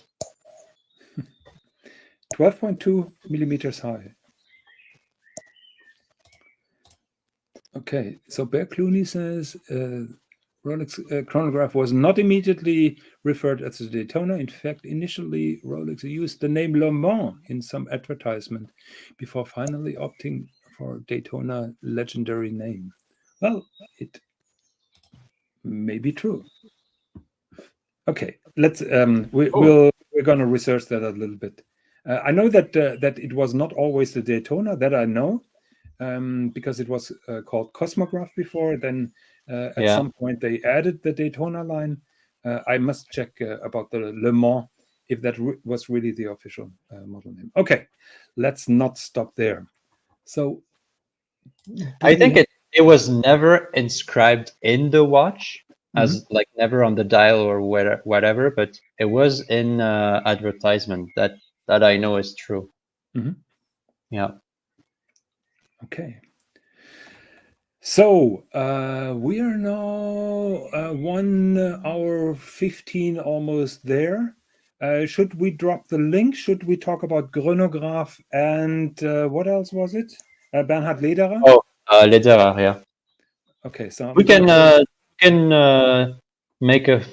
12.2 millimeters high. Okay, so Bear Clooney says Rolex chronograph was not immediately referred as the Daytona. In fact, initially Rolex used the name Le Mans in some advertisement before finally opting for Daytona legendary name. Well, it may be true. Okay, let's we're going to research that a little bit. I know that that it was not always the Daytona, that I know, because it was called Cosmograph before. Then at some point they added the Daytona line. I must check about the Le Mans if that was really the official model name. Okay, let's not stop there. So I think it was never inscribed in the watch as like never on the dial or whatever, but it was in advertisement. That I know is true. Yeah. Okay. So we are now 1 hour 15 almost there. Should we drop the link? Should we talk about Chronograph and what else was it? Bernhard Lederer? Oh, Lederer, yeah. Okay, so we can make a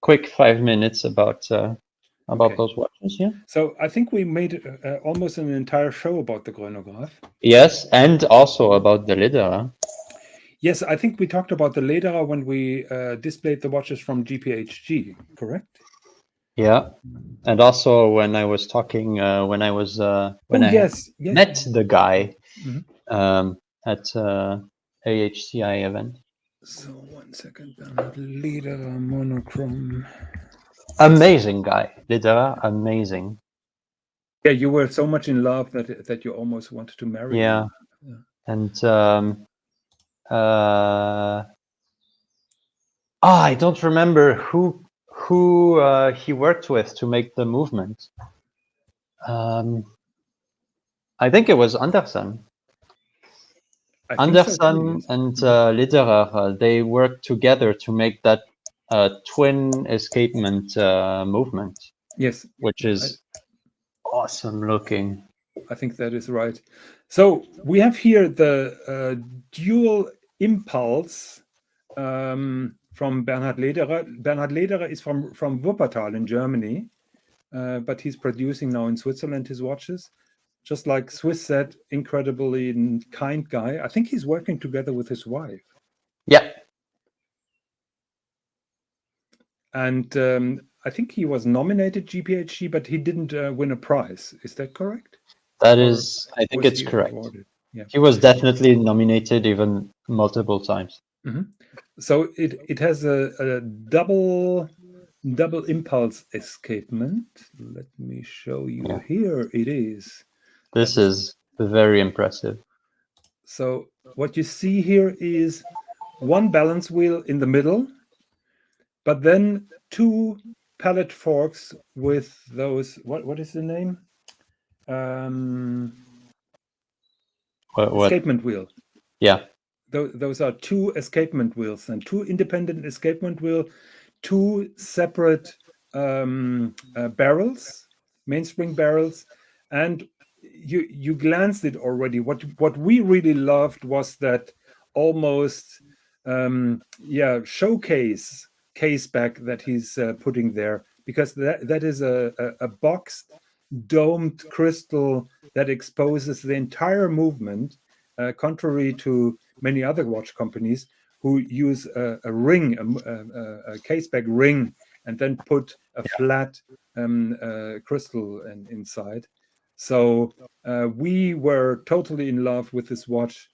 quick 5 minutes about those watches. Yeah. So I think we made almost an entire show about the Chronograph. Yes, and also about the Lederer. Yes, I think we talked about the Lederer when we displayed the watches from GPHG, correct? Yeah, and also when I was talking, when I met the guy at AHCI event. So 1 second, Bernhard Lederer monochrome. Amazing guy, Lederer, amazing. Yeah, you were so much in love that you almost wanted to marry him. Yeah, and I don't remember who he worked with to make the movement. I think it was Anderson. Anderson and Lederer, they worked together to make that twin escapement movement. Yes, which is awesome looking. I think that is right. So we have here the dual impulse from Bernhard Lederer. Bernhard Lederer is from Wuppertal in Germany, but he's producing now in Switzerland his watches. Just like Swis said, incredibly kind guy. I think he's working together with his wife. Yeah. And I think he was nominated GPHG, but he didn't win a prize. Is that correct? That is, I think it's correct. Yeah. He was definitely nominated even multiple times. So it has a double impulse escapement. Let me show you. Yeah. Here it is. This is very impressive. So what you see here is one balance wheel in the middle, but then two pallet forks with those, what is the name? What? Escapement wheel. Yeah. Those are two escapement wheels and two independent escapement wheel, two separate barrels, mainspring barrels, and you glanced it already. What we really loved was that almost showcase case back that he's putting there, because that is a boxed domed crystal that exposes the entire movement, contrary to many other watch companies who use a ring, a case back ring, and then put a flat crystal inside. So we were totally in love with this watch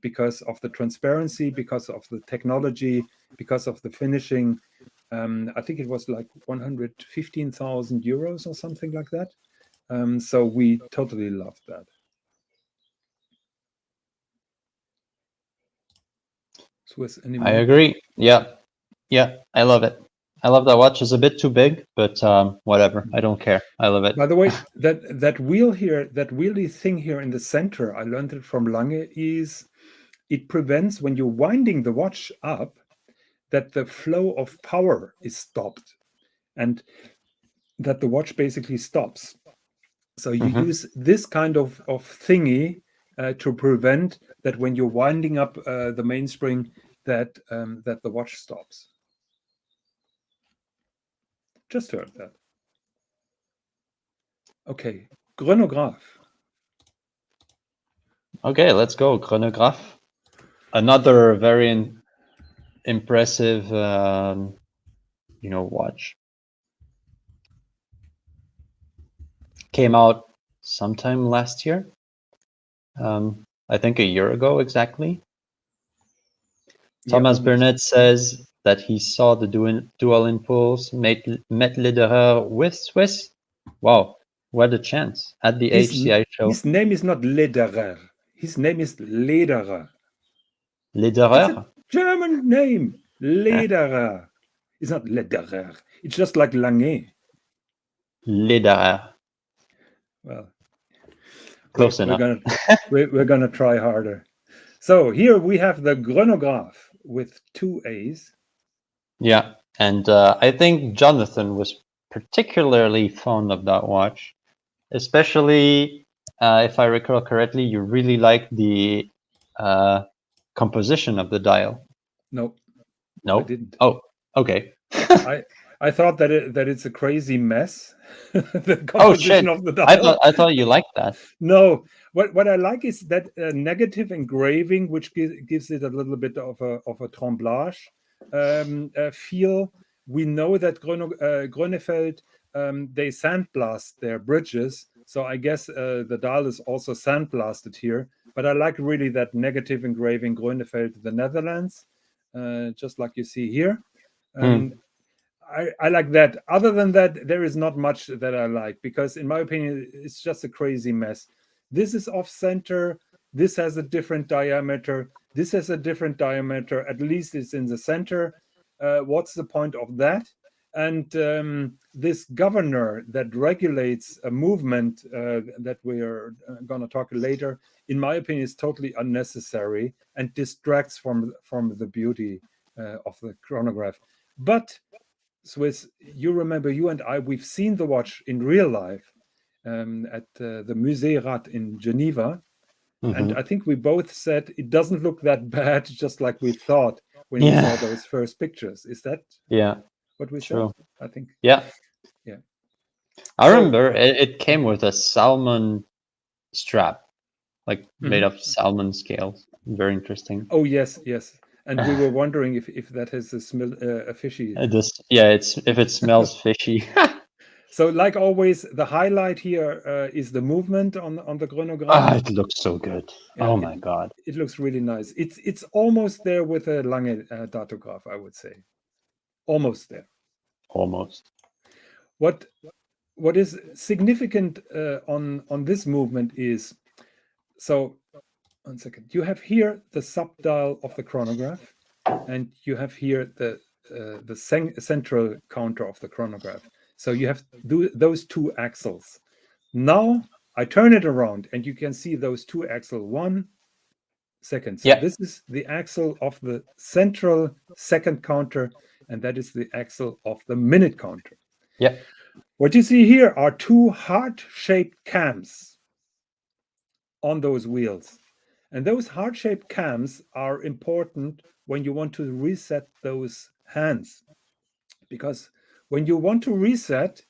because of the transparency, because of the technology, because of the finishing. I think it was like 115,000 euros or something like that. So we totally loved that. Swiss, any I more? agree. Yeah. I love it. I love that watch. It's a bit too big, but whatever. I don't care. I love it. By the way, that wheel here, that wheelie thing here in the center, I learned it from Lange, is it prevents, when you're winding the watch up, that the flow of power is stopped and that the watch basically stops. So you use this kind of thingy to prevent that when you're winding up the mainspring, that the watch stops. Just heard that. Okay, chronograph. Okay, let's go. Chronograph. Another very impressive, watch. Came out sometime last year. I think a year ago exactly. Thomas Burnett says that he saw the dual impulse met Lederer with Swiss. Wow, what a chance at the HCI show. His name is not Lederer. His name is Lederer. Lederer? It's a German name. Lederer. It's not Lederer. It's just like Lange. Lederer. Well, close enough. We're gonna try harder. So here we have the chronograph with 2 A's. Yeah, and I think Jonathan was particularly fond of that watch, especially if I recall correctly, you really liked the composition of the dial. No, No, I didn't. Oh, okay. I thought that it's a crazy mess. The Oh shit! composition of the dial. I thought you liked that. No, what I like is that negative engraving, which gives it a little bit of a tremblage feel. We know that Grönefeld, they sandblast their bridges, so I guess the dial is also sandblasted here. But I like really that negative engraving, Grönefeld, the Netherlands, just like you see here. I like that. Other than that, there is not much that I like, because in my opinion, it's just a crazy mess. This is off center. This has a different diameter. This has a different diameter. At least it's in the center. What's the point of that? And this governor that regulates a movement that we are going to talk later, in my opinion, is totally unnecessary and distracts from the beauty of the chronograph. But Swiss, you remember, you and I, we've seen the watch in real life at the Musée Rat in Geneva. And I think we both said it doesn't look that bad, just like we thought when we saw those first pictures. Is that what we said? I think. Yeah. I remember it came with a salmon strap, like made of salmon scales. Very interesting. Oh, yes. And we were wondering if that has a fishy. If it smells fishy. So, like always, the highlight here is the movement on the chronograph. It looks so good. Yeah, my god! It looks really nice. It's almost there with a Lange datograph, I would say. Almost there. Almost. What is significant on this movement is, so 1 second. You have here the subdial of the chronograph, and you have here the central counter of the chronograph. So you have those two axles. Now I turn it around, and you can see those two axles, 1 seconds. So Yeah. this is the axle of the central second counter, and that is the axle of the minute counter. Yeah. What you see here are two heart-shaped cams on those wheels. And those heart-shaped cams are important when you want to reset those hands. Because when you want to reset,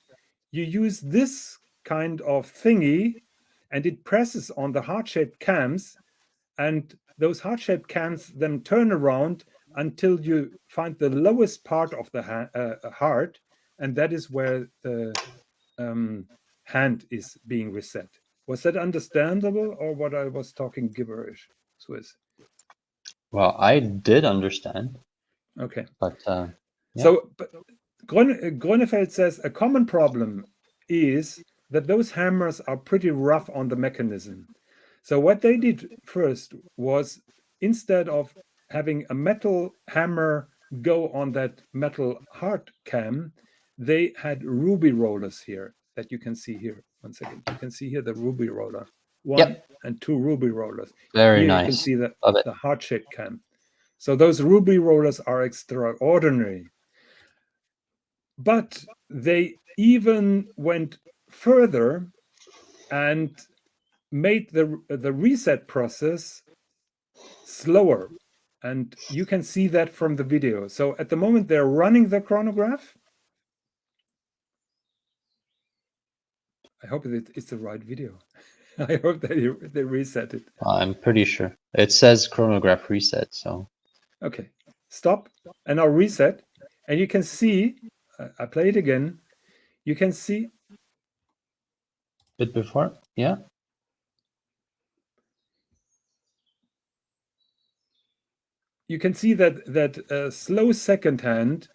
you use this kind of thingy, and it presses on the heart-shaped cams, and those heart-shaped cams then turn around until you find the lowest part of the heart, and that is where the hand is being reset. Was that understandable, or what I was talking gibberish, Swis? Well, I did understand. Okay. But yeah. So but Grönefeld says a common problem is that those hammers are pretty rough on the mechanism. So what they did first was, instead of having a metal hammer go on that metal heart cam, they had ruby rollers here that you can see here. One second. You can see here the ruby roller. One and two ruby rollers. Very Here nice. You can see the Love it. heart-shaped cam. So those ruby rollers are extraordinary. But they even went further and made the reset process slower. And you can see that from the video. So at the moment, they're running the chronograph. I hope it's the right video. I hope that they reset it. I'm pretty sure. It says chronograph reset, so. Okay, stop, and I'll reset. And you can see, I play it again. You can see. Bit before, yeah. You can see that slow second hand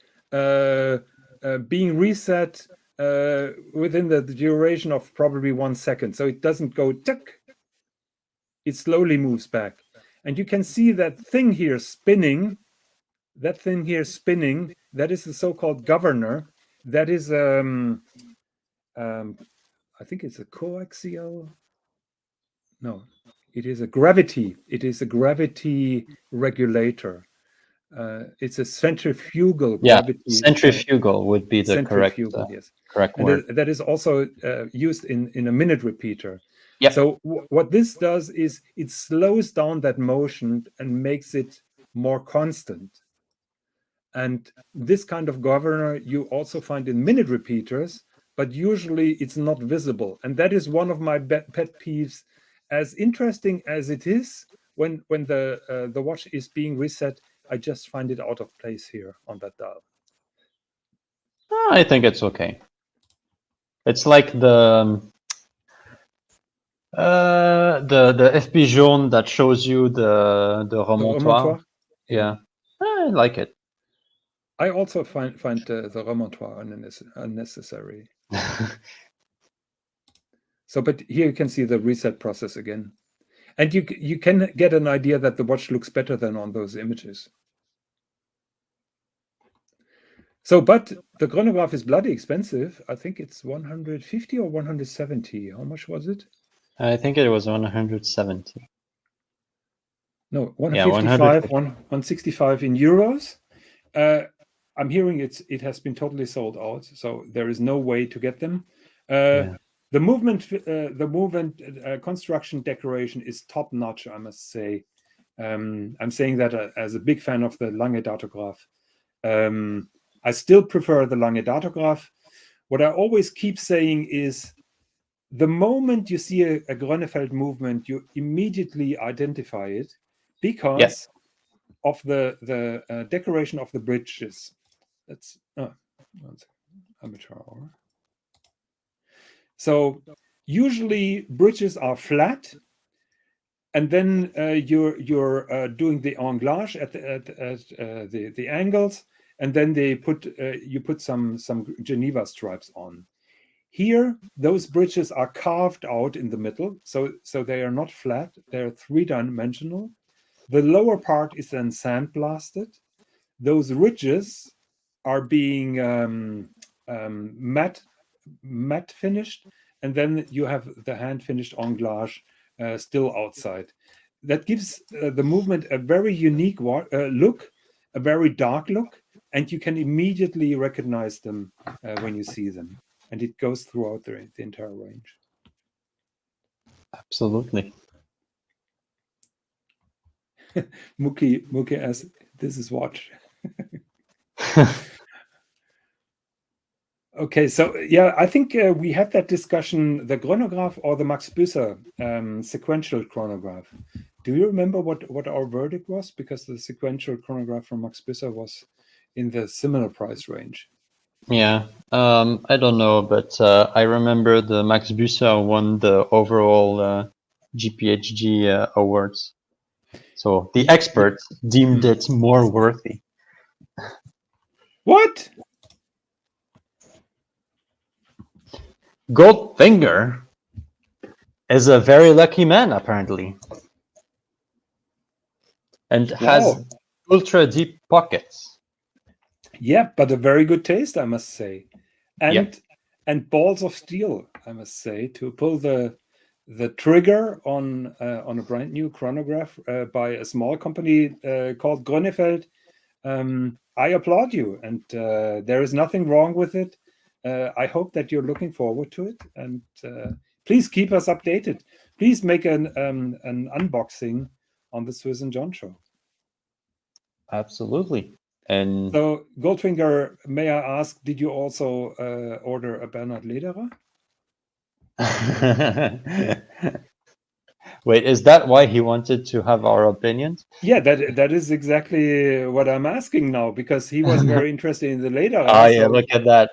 being reset within the duration of probably 1 second. So it doesn't go tick. It slowly moves back. And you can see that thing here spinning. That thing here spinning, that is the so-called governor. That is, I think it's a coaxial. No, it is a gravity. It is a gravity regulator. It's a centrifugal gravity. Centrifugal would be the correct and word. that is also used in a minute repeater. Yep. So what this does is it slows down that motion and makes it more constant. And this kind of governor you also find in minute repeaters, but usually it's not visible. And that is one of my pet peeves. As interesting as it is, when the watch is being reset, I just find it out of place here on that dial. I think it's okay. It's like the FB jaune that shows you the remontoire. Yeah, I like it. I also find the remontoire unnecessary. So, but here you can see the reset process again. And you can get an idea that the watch looks better than on those images. So, but the chronograph is bloody expensive. I think it's 150 or 170. How much was it? I think it was 170. No, 155, 165 in euros. I'm hearing it has been totally sold out, so there is no way to get them. The movement construction decoration is top notch, I must say. I'm saying that as a big fan of the Lange Datograph. I still prefer the Lange Datograph. What I always keep saying is, the moment you see a Grönefeld movement, you immediately identify it because of the decoration of the bridges. That's amateur hour. So usually bridges are flat, and then you're doing the anglage at the angles, and then they you put some Geneva stripes on. Here, those bridges are carved out in the middle, so they are not flat. They're three-dimensional. The lower part is then sandblasted. Those ridges are being matte finished, and then you have the hand finished anglage still outside. that gives the movement a very unique look, a very dark look, and you can immediately recognize them when you see them. And it goes throughout the entire range. Absolutely. Mookie asks, this is watch. Okay, so yeah, I think we had that discussion, the chronograph or the Max Büsser sequential chronograph. Do you remember what our verdict was? Because the sequential chronograph from Max Büsser was in the similar price range. Yeah, I don't know, but I remember the Max Büsser won the overall GPHG awards. So the experts deemed it more worthy. What? Goldfinger is a very lucky man, apparently, and has ultra deep pockets. Yeah, but a very good taste, I must say, and balls of steel, I must say, to pull the trigger on a brand new chronograph by a small company called Grönefeld. I applaud you, and there is nothing wrong with it. I hope that you're looking forward to it, and please keep us updated. Please make an unboxing on the Swis Jon show. Absolutely. And so, Goldfinger, may I ask, did you also order a Bernhard Lederer? Wait, is that why he wanted to have our opinions? Yeah, that is exactly what I'm asking now, because he was very interested in the Lederer. Oh yeah, look at that.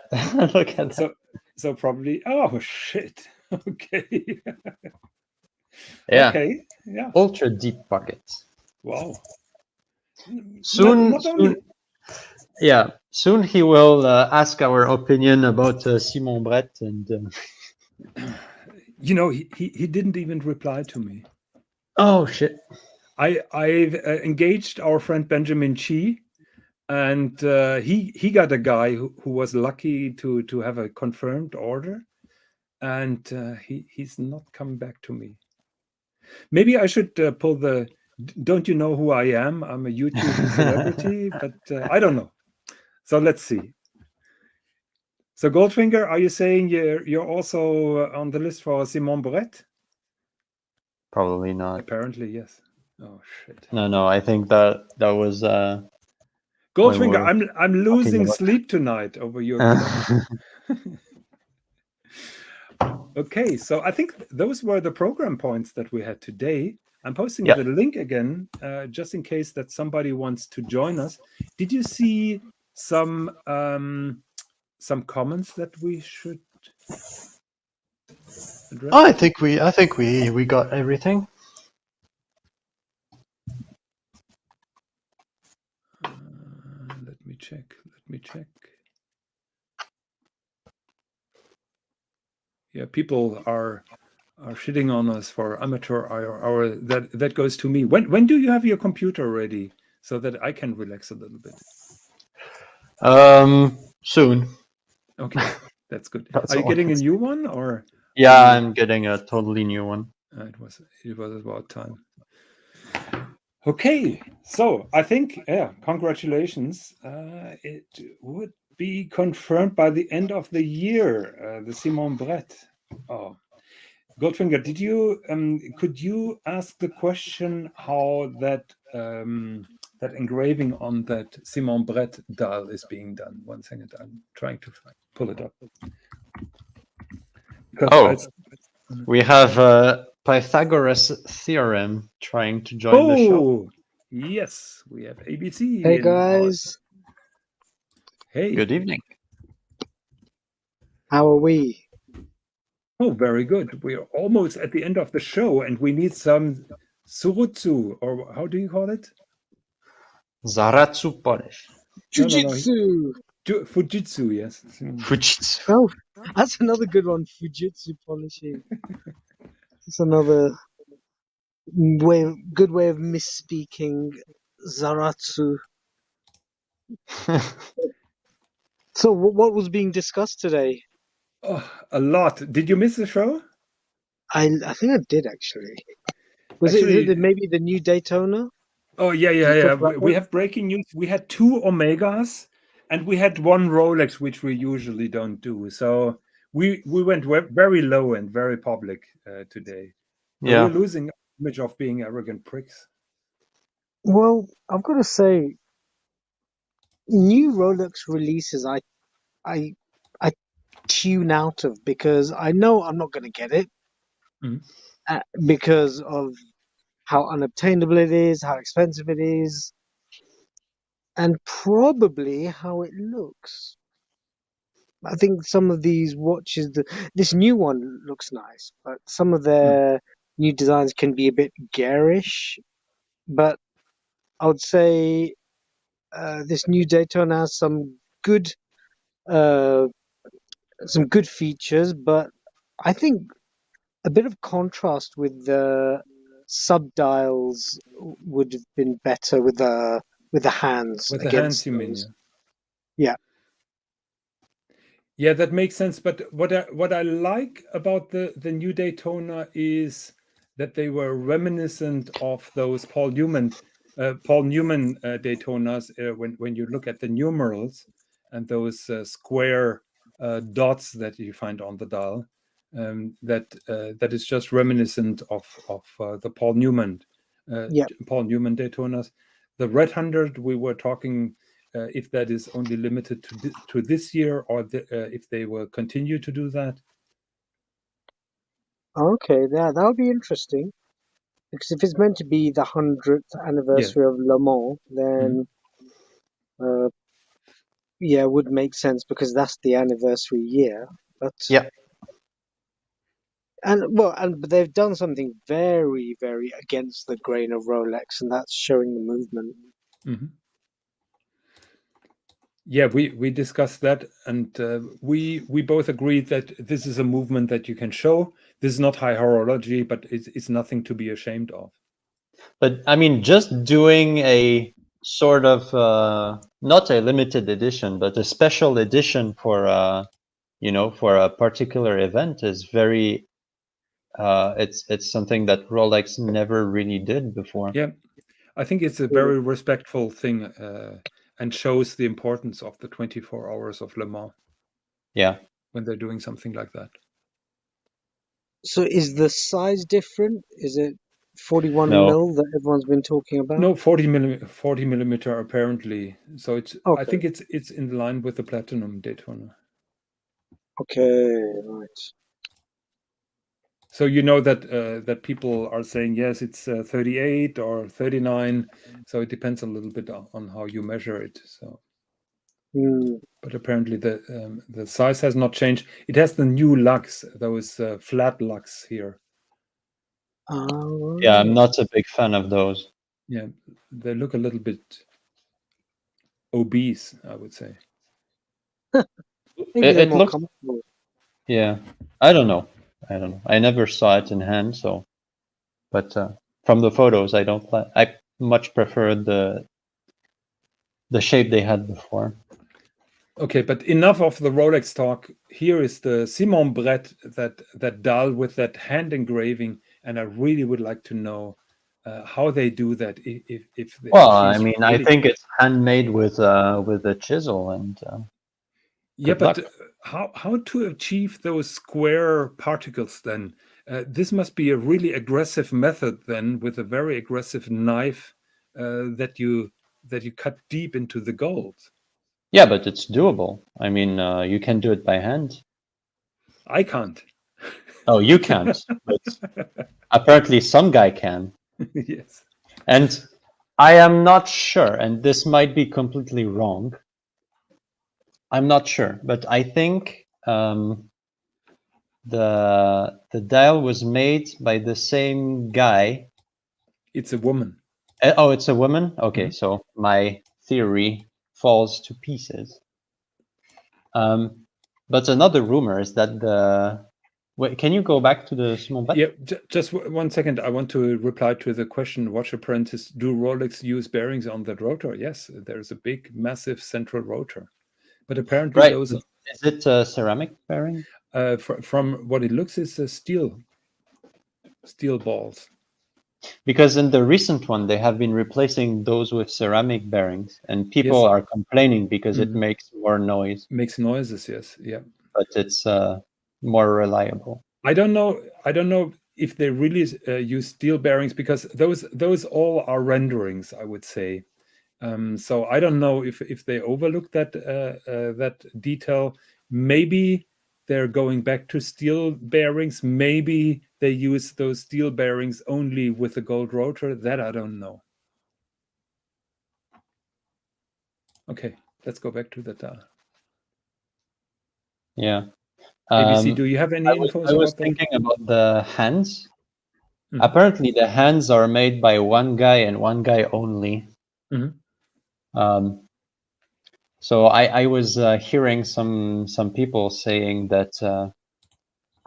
Look at that. So probably, oh shit. Okay. Yeah. Okay. Yeah. Ultra deep pockets. Wow. Soon, not only... soon he will ask our opinion about Simon Brett, and you know, he didn't even reply to me. Oh shit! I've engaged our friend Benjamin Chi, and he got a guy who was lucky to have a confirmed order, and he's not come back to me. Maybe I should pull the, don't you know who I am? I'm a YouTube celebrity, but I don't know. So let's see. So Goldfinger, are you saying you're also on the list for Simon Brett? Probably not. Apparently, yes. Oh shit. No, I think that was Goldfinger, I'm losing sleep tonight over your Okay, so I think those were the program points that we had today. I'm posting the link again, just in case that somebody wants to join us. Did you see some comments that we should address? Oh, I think we got everything. Let me check. Yeah, people are shitting on us for amateur hour. That goes to me. When do you have your computer ready so that I can relax a little bit? Soon. Okay, that's good. Are you getting a new one, or? Yeah, I'm getting a totally new one. It was about time. Okay, so I think, congratulations. It would be confirmed by the end of the year, the Simon Brett. Oh, Goldfinger, could you ask the question how that engraving on that Simon Brett dial is being done? 1 second, I'm trying to pull it up. We have Pythagoras theorem trying to join the show. Yes, we have ABC. Hey guys. Hey. Good evening. How are we? Oh, very good. We are almost at the end of the show, and we need some surutsu, or how do you call it? Zaratsu Polish. Fujitsu. No. Fujitsu, yes. Fujitsu. Oh, that's another good one. Fujitsu polishing. It's another good way of misspeaking Zaratsu. So, what was being discussed today? Oh, a lot. Did you miss the show? I think I did, actually. Was Actually, it maybe the new Daytona? oh yeah, Did you talk We, about we that? have breaking news. We had 2 Omegas, and we had 1 Rolex, which we usually don't do. So we went very low and very public today. So we're Yeah. losing the image of being arrogant pricks. Well, I've got to say, new Rolex releases, I I tune out of because I know I'm not going to get it Mhm. because of how unobtainable it is, how expensive it is, and probably how it looks. I think some of these watches, this new one looks nice, but some of their new designs can be a bit garish. But I would say this new Daytona has uh, some good features, but I think a bit of contrast with the subdials would have been better with the hands With the hands, against you mean? those. Yeah. Yeah. Yeah, that makes sense. But what I like about the new Daytona is that they were reminiscent of those Paul Newman Daytonas. When you look at the numerals and those square dots that you find on the dial, that is just reminiscent of the Yeah. Paul Newman Daytonas. The Red 100 we were talking, if that is only limited to this year, or if they will continue to do that. Okay, that would be interesting. Because if it's meant to be the 100th Yeah. anniversary of Le Mans, Mhm. then uh, yeah, it would make sense because that's the anniversary year. But Yeah. but they've done something very, very against the grain of Rolex, and that's showing the movement. Mhm. Yeah, we discussed that, and we both agreed that this is a movement that you can show. This is not high horology, but it's nothing to be ashamed of. But I mean, just doing a sort of not a limited edition, but a special edition for for a particular event is very it's something that Rolex never really did before. Yeah, I think it's a Mm. very respectful thing, and shows the importance of the 24 hours of Le Mans Yeah. when they're doing something like that. So is the size different? Is it 41 No. mil that everyone's been talking about? No, 40 millimeter apparently. So I Okay, think it's in line with the Platinum Daytona. okay, right. So you know that people are saying yes, it's 38 or 39. So it depends a little bit on how you measure it. So, Mm. but apparently the size has not changed. It has the new lugs, those flat lugs here. Yeah, I'm Right. not a big fan of those. Yeah, they look a little bit obese, I would say. Maybe they're It more looks, comfortable. yeah. I don't know. I never saw it in hand, so but from the photos, I much prefer the shape they had before. Okay, but enough of the Rolex talk. Here is the Simon Brett, that dial with that hand engraving, and I really would like to know how they do that. Well, If I she's mean, I really, think it's handmade with a chisel, and yeah, good but luck. how to achieve those square particles then? This must be a really aggressive method then, with a very aggressive knife that you cut deep into the gold. Yeah, but it's doable. I mean, you can do it by hand. I can't. Oh, you can't, but apparently some guy can. Yes. And I am not sure, and this might be completely wrong. I'm not sure, but I think the dial was made by the same guy. It's a woman. Oh, it's a woman? Okay, Mhm. so my theory falls to pieces. But another rumor is that wait, can you go back to the small bet? Yeah, just 1 second. I want to reply to the question, Watch Apprentice, do Rolex use bearings on that rotor? Yes, there's a big, massive central rotor. But apparently Right. those, Is it a ceramic bearing? from what it looks, is steel balls. Because in the recent one, they have been replacing those with ceramic bearings, and people Yes. are complaining because it Mhm. makes more noise, Makes noises, yes. Yeah. but it's more reliable. I don't know if they really use steel bearings, because those all are renderings, I would say. So I don't know if they overlooked that detail. Maybe they're going back to steel bearings. Maybe they use those steel bearings only with the gold rotor. That I don't know. Okay, let's go back to the Yeah. ABC. Do you have any I infos was about that? thinking about the hands. Mhm. Apparently, the hands are made by one guy and one guy only. Mhm. So I was hearing some people saying that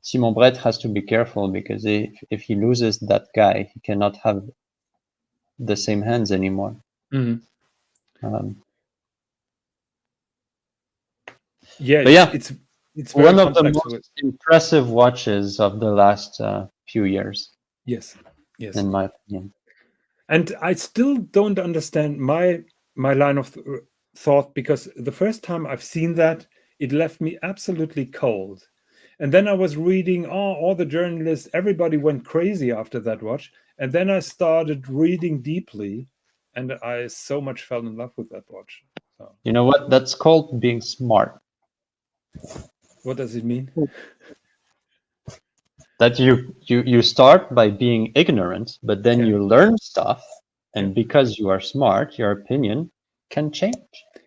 Simon Brett has to be careful, because if he loses that guy, he cannot have the same hands anymore. Mhm. Yeah, But yeah, it's very one of the complex. most impressive watches of the last few years, Yes, yes. in my opinion. And I still don't understand my line of thought, because the first time I've seen that, it left me absolutely cold. And then I was reading, all the journalists, everybody went crazy after that watch. And then I started reading deeply, and I so much fell in love with that watch. So, You know what? That's called being smart. what does it mean? That you start by being ignorant, but then Yeah. you learn stuff, and Yeah. because you are smart, your opinion can change.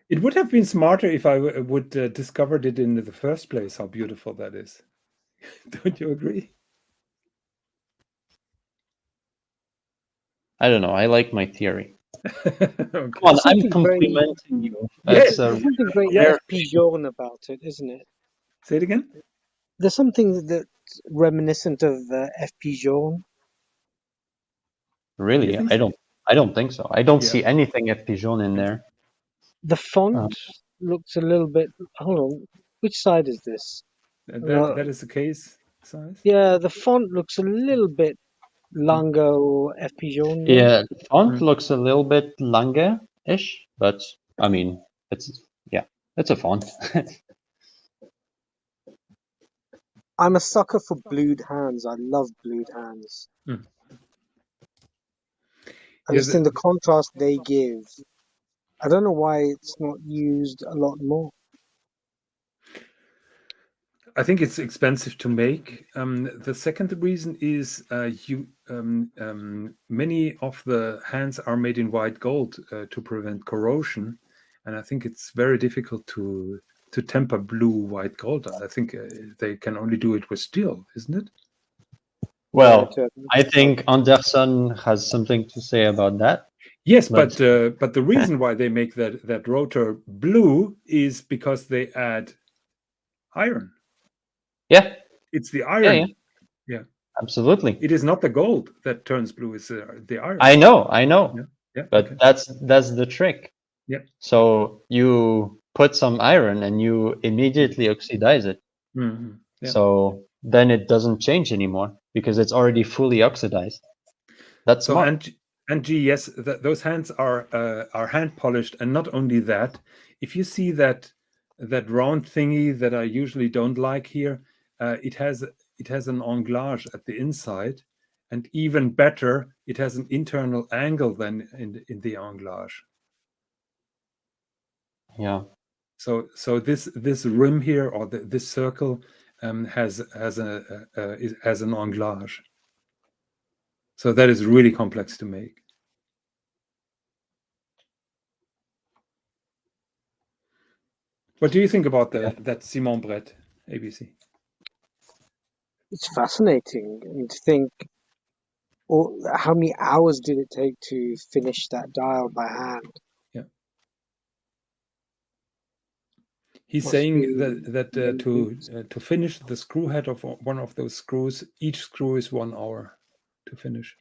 It would have been smarter if I would discovered it in the first place, how beautiful that is. Don't you agree? I don't know. I like my theory. Okay. Come on, There's I'm something very, complimenting you. Yeah, That's a there's something very yeah. rare FP thing. Jaune about it, isn't it? Say it again. There's something that's reminiscent of FP Jaune. You Really, think so? I don't think so. I don't Yeah. see anything F. Pigeon in there. The font Um, looks a little bit. Hold on, which side is this? That is the case size. Yeah, the font looks a little bit Lango FP Jaune. yeah, the font Mm. looks a little bit Lange-ish, but I mean, it's a font. I'm a sucker for blued hands. I love blued hands. Mm. I Yeah, just think the contrast they give. I don't know why it's not used a lot more. I think it's expensive to make. The second reason is many of the hands are made in white gold to prevent corrosion, and I think it's very difficult to temper blue white gold. I think they can only do it with steel, isn't it? Well, Yeah, I think Anderson has something to say about that. Yes, But but the reason why they make that rotor blue is because they add iron. yeah, It's the yeah, iron. Yeah. absolutely. It is not the gold that turns blue, it's the iron. I know, Yeah. Yeah. but Okay. that's the trick. Yeah. So you put some iron and you immediately oxidize it. Mhm. Yeah. So then it doesn't change anymore because it's already fully oxidized. That's So smart. and G, yes, those hands are hand polished, and not only that. If you see that round thingy that I usually don't like here, it has an anglage at the inside, and even better, it has an internal angle than in the anglage. Yeah. So this rim here, or this circle, has an anglage. So that is really complex to make. What do you think about that Simon Brett ABC? it's fascinating. And to think, how many hours did it take to finish that dial by hand? Yeah, he's Must be saying that many weeks. to finish the screw head of one of those screws, each screw is 1 hour to finish.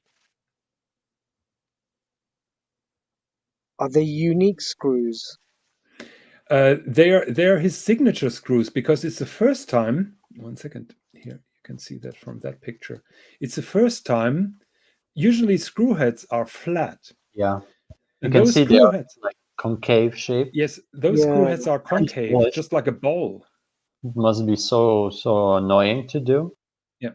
Are they unique screws? They're his signature screws, because it's the first time. 1 second, here you can see that from that picture. It's the first time usually screw heads are flat. Yeah. You And can those see they screw are heads, like concave shape. yes, those screw Yeah. heads are concave, polished. just like a bowl. It must be so annoying to do. Yeah.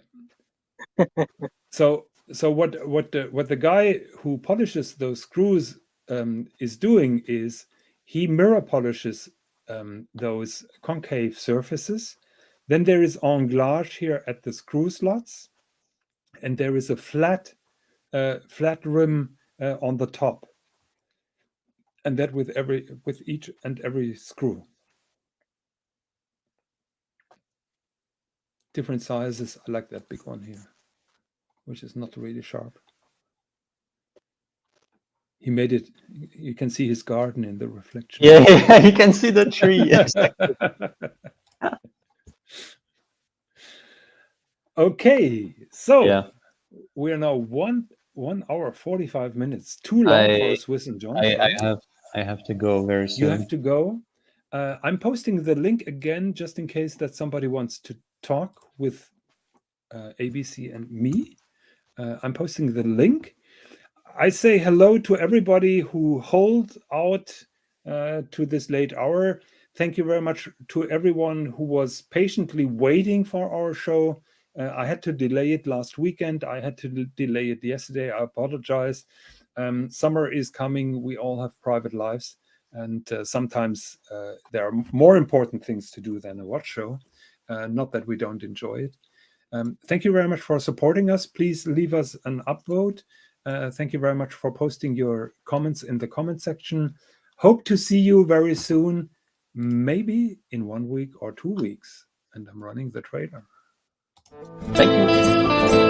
So what the guy who polishes those screws is doing is he mirror polishes those concave surfaces. Then there is anglage here at the screw slots, and there is a flat rim on the top, and that with each and every screw. Different sizes. I like that big one here, which is not really sharp. He made it. You can see his garden in the reflection. Yeah, you can see the tree. Okay, so Yeah. we are now 1 hour 45 minutes. Too long for a Swis and Jon show. I have to go very soon. You have to go. I'm posting the link again just in case that somebody wants to talk with ABC and me. I'm posting the link. I say hello to everybody who hold out to this late hour. Thank you very much to everyone who was patiently waiting for our show. I had to delay it last weekend. I had to delay it yesterday. I apologize. Summer is coming. We all have private lives. And sometimes there are more important things to do than a watch show. Not that we don't enjoy it. Thank you very much for supporting us. Please leave us an upvote. Thank you very much for posting your comments in the comment section. Hope to see you very soon, maybe in 1 week or 2 weeks. And I'm running the trailer. Thank you.